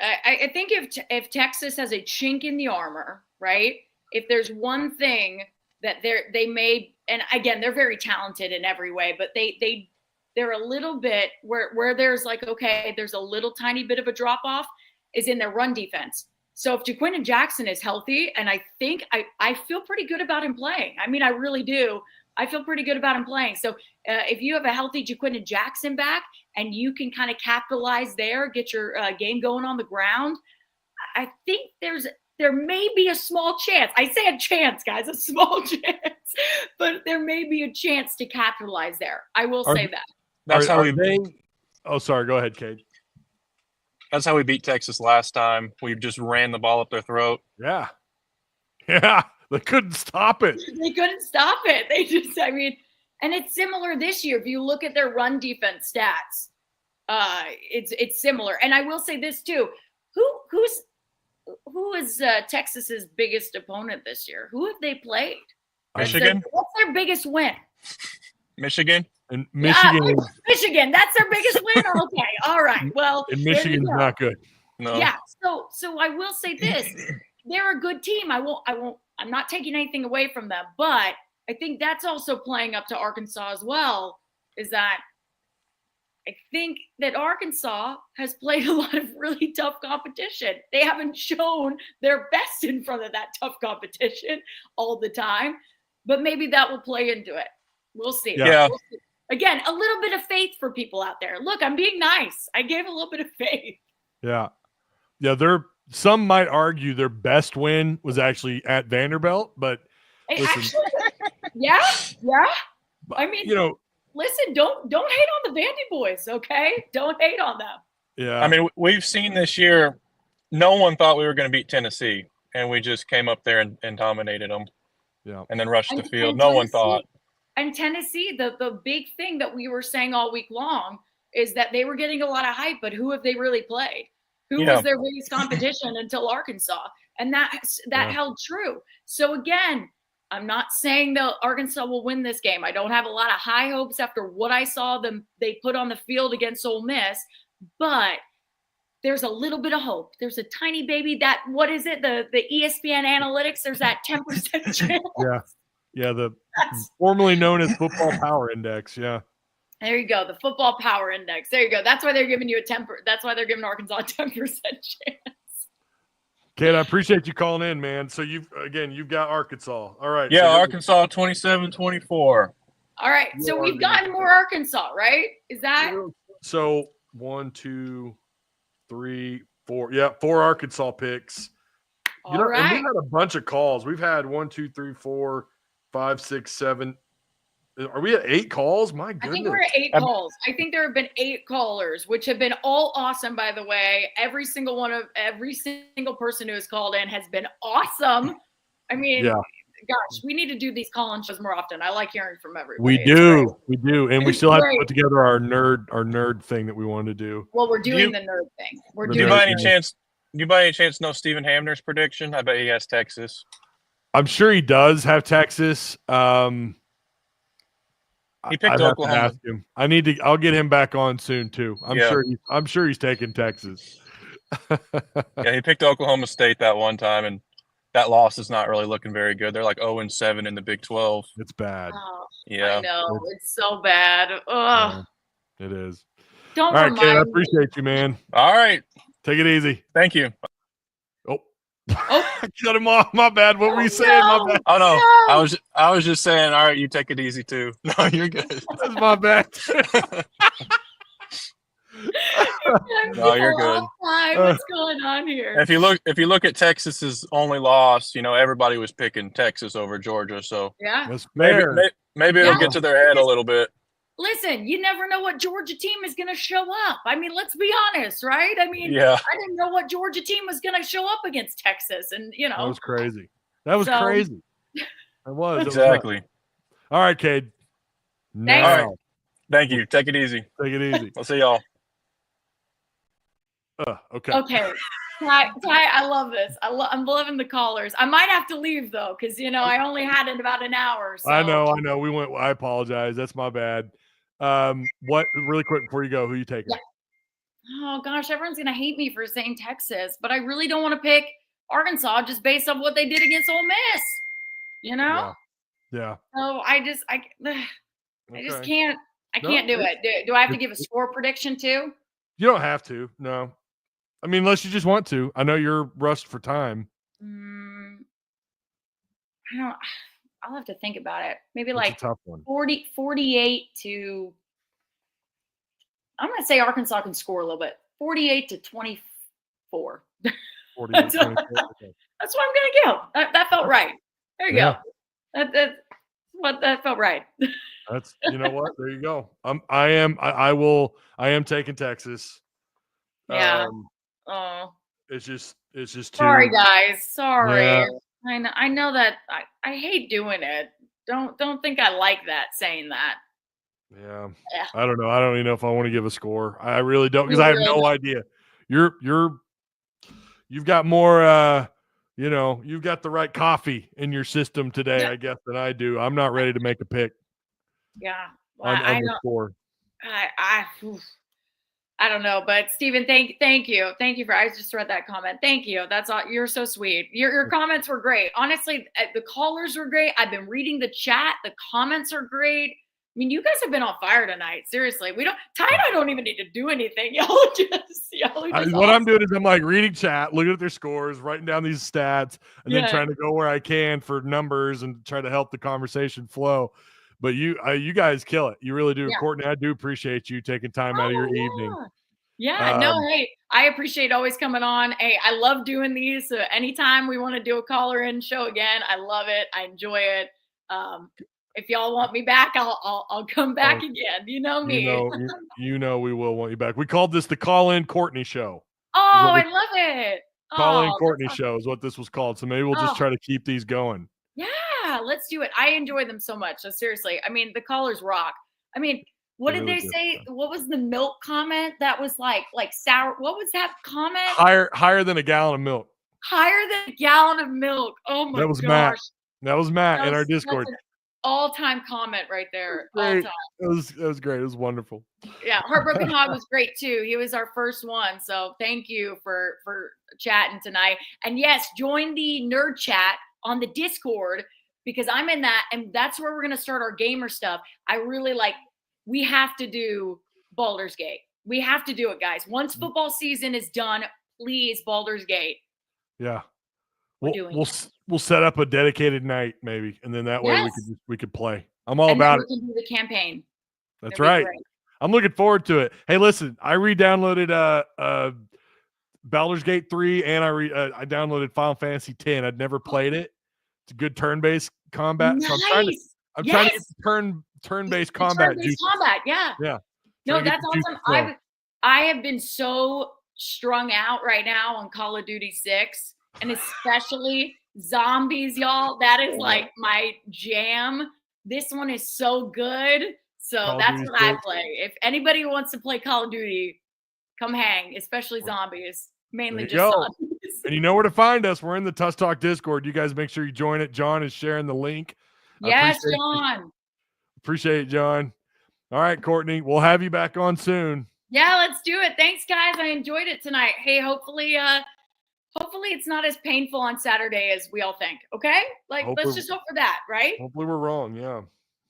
I think if Texas has a chink in the armor, right? If there's one thing that they may, and again, they're very talented in every way, but they're a little bit where there's like, okay, there's a little tiny bit of a drop off is in their run defense. So if Jaquindon Jackson is healthy, and I think I feel pretty good about him playing. I mean, I really do. I feel pretty good about him playing. So if you have a healthy Jaquindon Jackson back and you can kind of capitalize there, get your game going on the ground, I think there may be a small chance. I say a chance, guys, a small chance, but there may be a chance to capitalize there. I will say that. That's how we. Oh, sorry. Go ahead, Kate. That's how we beat Texas last time. We just ran the ball up their throat. Yeah. They couldn't stop it. They couldn't stop it. They just, I mean, and it's similar this year. If you look at their run defense stats, it's similar. And I will say this too: who is Texas's biggest opponent this year? Who have they played? Michigan. What's their biggest win? Michigan. And Michigan. Michigan. That's their biggest win. Okay. All right. Well, and Michigan's not good. No. Yeah. So I will say this: they're a good team. I'm not taking anything away from them, but I think that's also playing up to Arkansas as well. Is that I think that Arkansas has played a lot of really tough competition. They haven't shown their best in front of that tough competition all the time, but maybe that will play into it. We'll see. Yeah. We'll see. Again, a little bit of faith for people out there. Look, I'm being nice. I gave a little bit of faith. Yeah. Some might argue their best win was actually at Vanderbilt, but listen, yeah. I mean, listen, don't hate on the Vandy boys, okay? Don't hate on them. Yeah. I mean, we've seen this year, no one thought we were going to beat Tennessee, and we just came up there and dominated them. Yeah. And then rushed the field. And No one thought. And Tennessee, the big thing that we were saying all week long is that they were getting a lot of hype, but who have they really played? Who was their biggest competition until Arkansas? And that held true. So again, I'm not saying that Arkansas will win this game. I don't have a lot of high hopes after what I saw they put on the field against Ole Miss, but there's a little bit of hope. There's a tiny baby what is it? The ESPN analytics, there's that 10% chance. Yeah, the formerly known as Football Power Index. Yeah. There you go, the Football Power Index. There you go. That's why they're giving you that's why they're giving Arkansas a 10% chance. Kate, I appreciate you calling in, man. So you've got Arkansas. All right. Yeah, so Arkansas 27-24. All right. So we've gotten more Arkansas, right? Is that so 1, 2, 3, 4. Yeah, 4 Arkansas picks. all And right? we've had a bunch of calls. We've had 1, 2, 3, 4, 5, 6, 7. Are we at 8 calls? My goodness. I think we're at 8 calls. I think there have been 8 callers, which have been all awesome, by the way. Every single person who has called in has been awesome. I mean, gosh, we need to do these call-in shows more often. I like hearing from everybody. We do. And we still have to great. put together our nerd thing that we wanted to do. Well, we're doing the nerd thing. Do you by any chance you by any chance know Stephen Hamner's prediction? I bet he has Texas. I'm sure he does have Texas. He picked I'd have to Oklahoma. ask him. I'll get him back on soon too. I'm sure he's taking Texas. Yeah, he picked Oklahoma State that one time, and that loss is not really looking very good. They're like 0-7 in the Big 12. It's bad. Oh, Yeah, I know. It's so bad. Ugh. Yeah, it is. Don't All right, kid, I remind me. appreciate you, man. All right. Take it easy. Thank you. Oh. I cut him off. My bad. What were you saying? No. My bad. Oh no. I was just saying, all right, you take it easy too. No, you're good. That's my bad. No, you're good. What's going on here? If you look at Texas's only loss, everybody was picking Texas over Georgia, so Yeah. That's maybe fair. maybe it'll get to their head a little bit. Listen, you never know what Georgia team is going to show up. I mean, let's be honest, right? I mean, Yeah. I didn't know what Georgia team was going to show up against Texas, and That was crazy. That was crazy. It was. Exactly. All right, Cade. Thanks. All right. Thank you. Take it easy. Take it easy. I'll see y'all. Okay. Okay. Ty, I love this. I'm loving the callers. I might have to leave though, because I only had it about an hour. So. I know. I apologize. That's my bad. What really quick before you go, who you taking? Yeah. Oh gosh, everyone's gonna hate me for saying Texas, but I really don't want to pick Arkansas just based on what they did against Ole Miss. Yeah. So I just can't. I can't do it. Do I have to give a score prediction too? You don't have to. No. I mean, unless you just want to. I know you're rushed for time. I don't. I'll have to think about it. Maybe It's like a tough one. 48 to. I'm going to say Arkansas can score a little bit. 48 to 24. 48, That's 24. Okay. That's what I'm going to go. That felt right. There you Yeah. go. That felt right. That's you know what? There you go. I am taking Texas. Yeah. It's just too. Sorry, guys. Sorry. Yeah. I know that I hate doing it. Don't think I like that saying that. Yeah. Yeah. I don't know. I don't even know if I want to give a score. I really don't because I have no idea. You've got more you've got the right coffee in your system today, I guess, than I do. I'm not ready to make a pick. Yeah. On I the score. I don't know, but Steven, thank you. Thank you I just read that comment. Thank you. That's all. You're so sweet. Your comments were great. Honestly, the callers were great. I've been reading the chat. The comments are great. I mean, you guys have been on fire tonight. Seriously, Ty and I don't even need to do anything. Y'all are just what I'm doing is I'm like reading chat, looking at their scores, writing down these stats, and then trying to go where I can for numbers and try to help the conversation flow. But you guys kill it. You really do. Yeah. Courtney, I do appreciate you taking time out of your evening. Yeah, no, hey, I appreciate always coming on. Hey, I love doing these. So anytime we want to do a caller-in show again, I love it. I enjoy it. If y'all want me back, I'll come back again. You know me. You know we will want you back. We called this the Call-In Courtney Show. Oh, I love it. Call-In Courtney Show is what this was called. So maybe we'll just try to keep these going. Yeah, let's do it. I enjoy them so much. So seriously, I mean, the callers rock. I mean, what did they say? What was the milk comment that was like sour? What was that comment? Higher than a gallon of milk. Higher than a gallon of milk. Oh my gosh. That was Matt in our Discord. That's an all-time comment right there. All Great. time. It was great. It was wonderful. Yeah, Heartbroken Hog was great too. He was our first one. So thank you for chatting tonight. And yes, join the nerd chat on the Discord because I'm in that, and that's where we're gonna start our gamer stuff. I really we have to do Baldur's Gate. We have to do it, guys. Once football season is done, please, Baldur's Gate. Yeah. We'll set up a dedicated night maybe, and then that way we could play. I'm all about it. We can do the campaign. That's right. I'm looking forward to it. Hey, listen, I re-downloaded Baldur's Gate 3 and I downloaded Final Fantasy 10. I'd never played it. It's a good turn-based combat. Nice. So I'm trying to get the turn-based combat. Yeah. Yeah. No, that's awesome. I have been so strung out right now on Call of Duty 6, and especially zombies, y'all. That is like my jam. This one is so good. So that's what I play. If anybody wants to play Call of Duty, come hang, especially zombies. Mainly There you just go. Suns. And you know where to find us. We're in the Tusk Talk Discord. You guys make sure you join it. John is sharing the link. Yes, John. Appreciate it, John. All right, Courtney. We'll have you back on soon. Yeah, let's do it. Thanks, guys. I enjoyed it tonight. Hey, hopefully it's not as painful on Saturday as we all think. Okay? Like, let's just hope for that, right? Hopefully we're wrong. Yeah.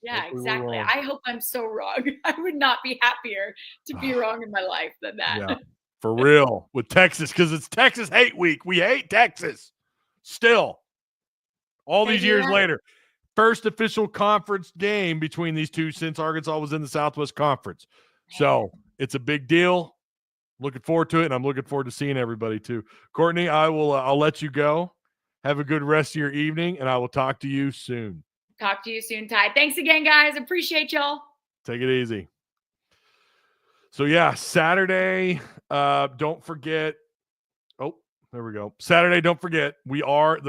Yeah, Hopefully exactly. I hope I'm so wrong. I would not be happier to be wrong in my life than that. Yeah, for real with Texas, because it's Texas hate week. We hate Texas still. All these years later. First official conference game between these two since Arkansas was in the Southwest Conference. So it's a big deal. Looking forward to it, and I'm looking forward to seeing everybody too. Courtney, I'll let you go. Have a good rest of your evening, and I will talk to you soon. Talk to you soon, Ty. Thanks again, guys. Appreciate y'all. Take it easy. So, yeah, Saturday, don't forget. Oh, there we go. Saturday, don't forget, the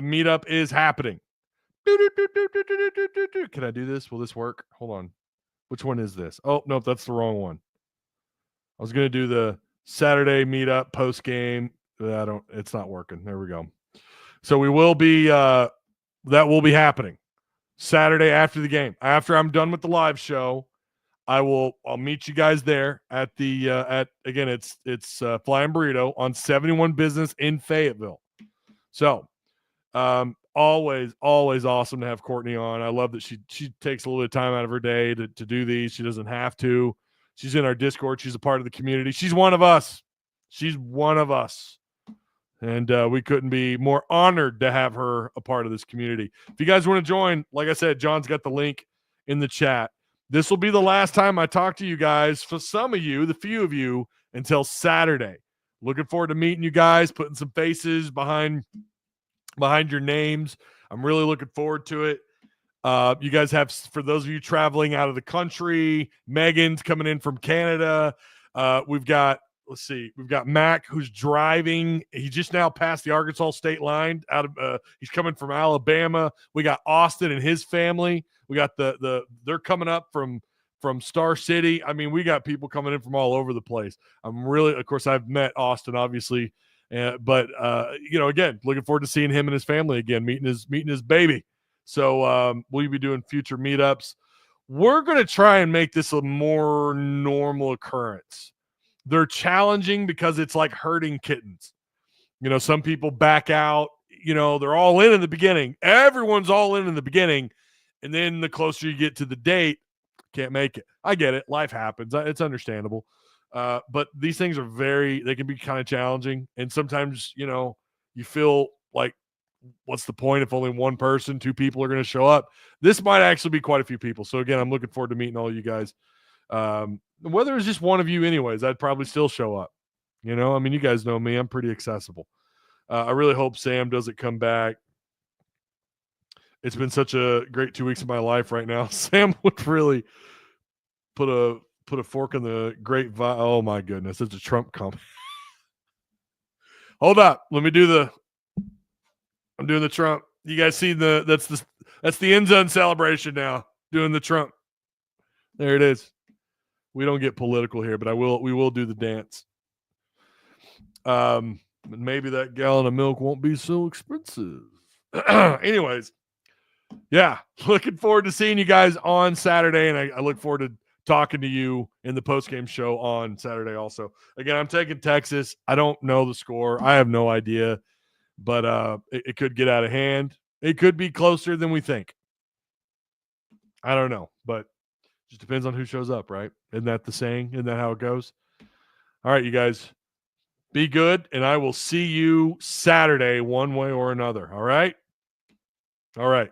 meetup is happening. Can I do this? Will this work? Hold on. Which one is this? Oh, no, that's the wrong one. I was going to do the Saturday meetup post game. It's not working. There we go. So we will be, that will be happening Saturday after the game. After I'm done with the live show, I'll meet you guys there at the, again, it's Flying Burrito on 71 Business in Fayetteville. So, always awesome to have Courtney on. I love that she takes a little bit of time out of her day to do these. She doesn't have to. She's in our Discord. She's a part of the community. She's one of us. And we couldn't be more honored to have her a part of this community. If you guys want to join, like I said, John's got the link in the chat. This will be the last time I talk to you guys, for some of you, the few of you, until Saturday. Looking forward to meeting you guys, putting some faces behind your names. I'm really looking forward to it. You guys have, for those of you traveling out of the country, Megan's coming in from Canada. We've got Mac, who's driving. He just now passed the Arkansas state line he's coming from Alabama. We got Austin and his family. We got they're coming up from Star City. I mean, we got people coming in from all over the place. Of course, I've met Austin, obviously. But again, looking forward to seeing him and his family again, meeting his baby. So we'll be doing future meetups. We're going to try and make this a more normal occurrence. They're challenging because it's like herding kittens. Some people back out. They're all in the beginning. Everyone's all in the beginning. And then the closer you get to the date, can't make it. I get it. Life happens. It's understandable. But these things they can be kind of challenging. And sometimes, you feel like, what's the point if only one person, two people are going to show up? This might actually be quite a few people. So again, I'm looking forward to meeting all you guys. Whether it's just one of you anyways, I'd probably still show up. You guys know me. I'm pretty accessible. I really hope Sam doesn't come back. It's been such a great 2 weeks of my life right now. Sam would really put a fork in the great oh my goodness, it's a Trump comment. Hold up, I'm doing the Trump. You guys see that's the end zone celebration now, doing the Trump. There it is. We don't get political here, but we will do the dance. Maybe that gallon of milk won't be so expensive. Anyways, yeah, looking forward to seeing you guys on Saturday, and I look forward to talking to you in the postgame show on Saturday also. Again, I'm taking Texas. I don't know the score. I have no idea, but it could get out of hand. It could be closer than we think. I don't know, but just depends on who shows up, right? Isn't that the saying? Isn't that how it goes? All right, you guys, be good, and I will see you Saturday one way or another, all right? All right.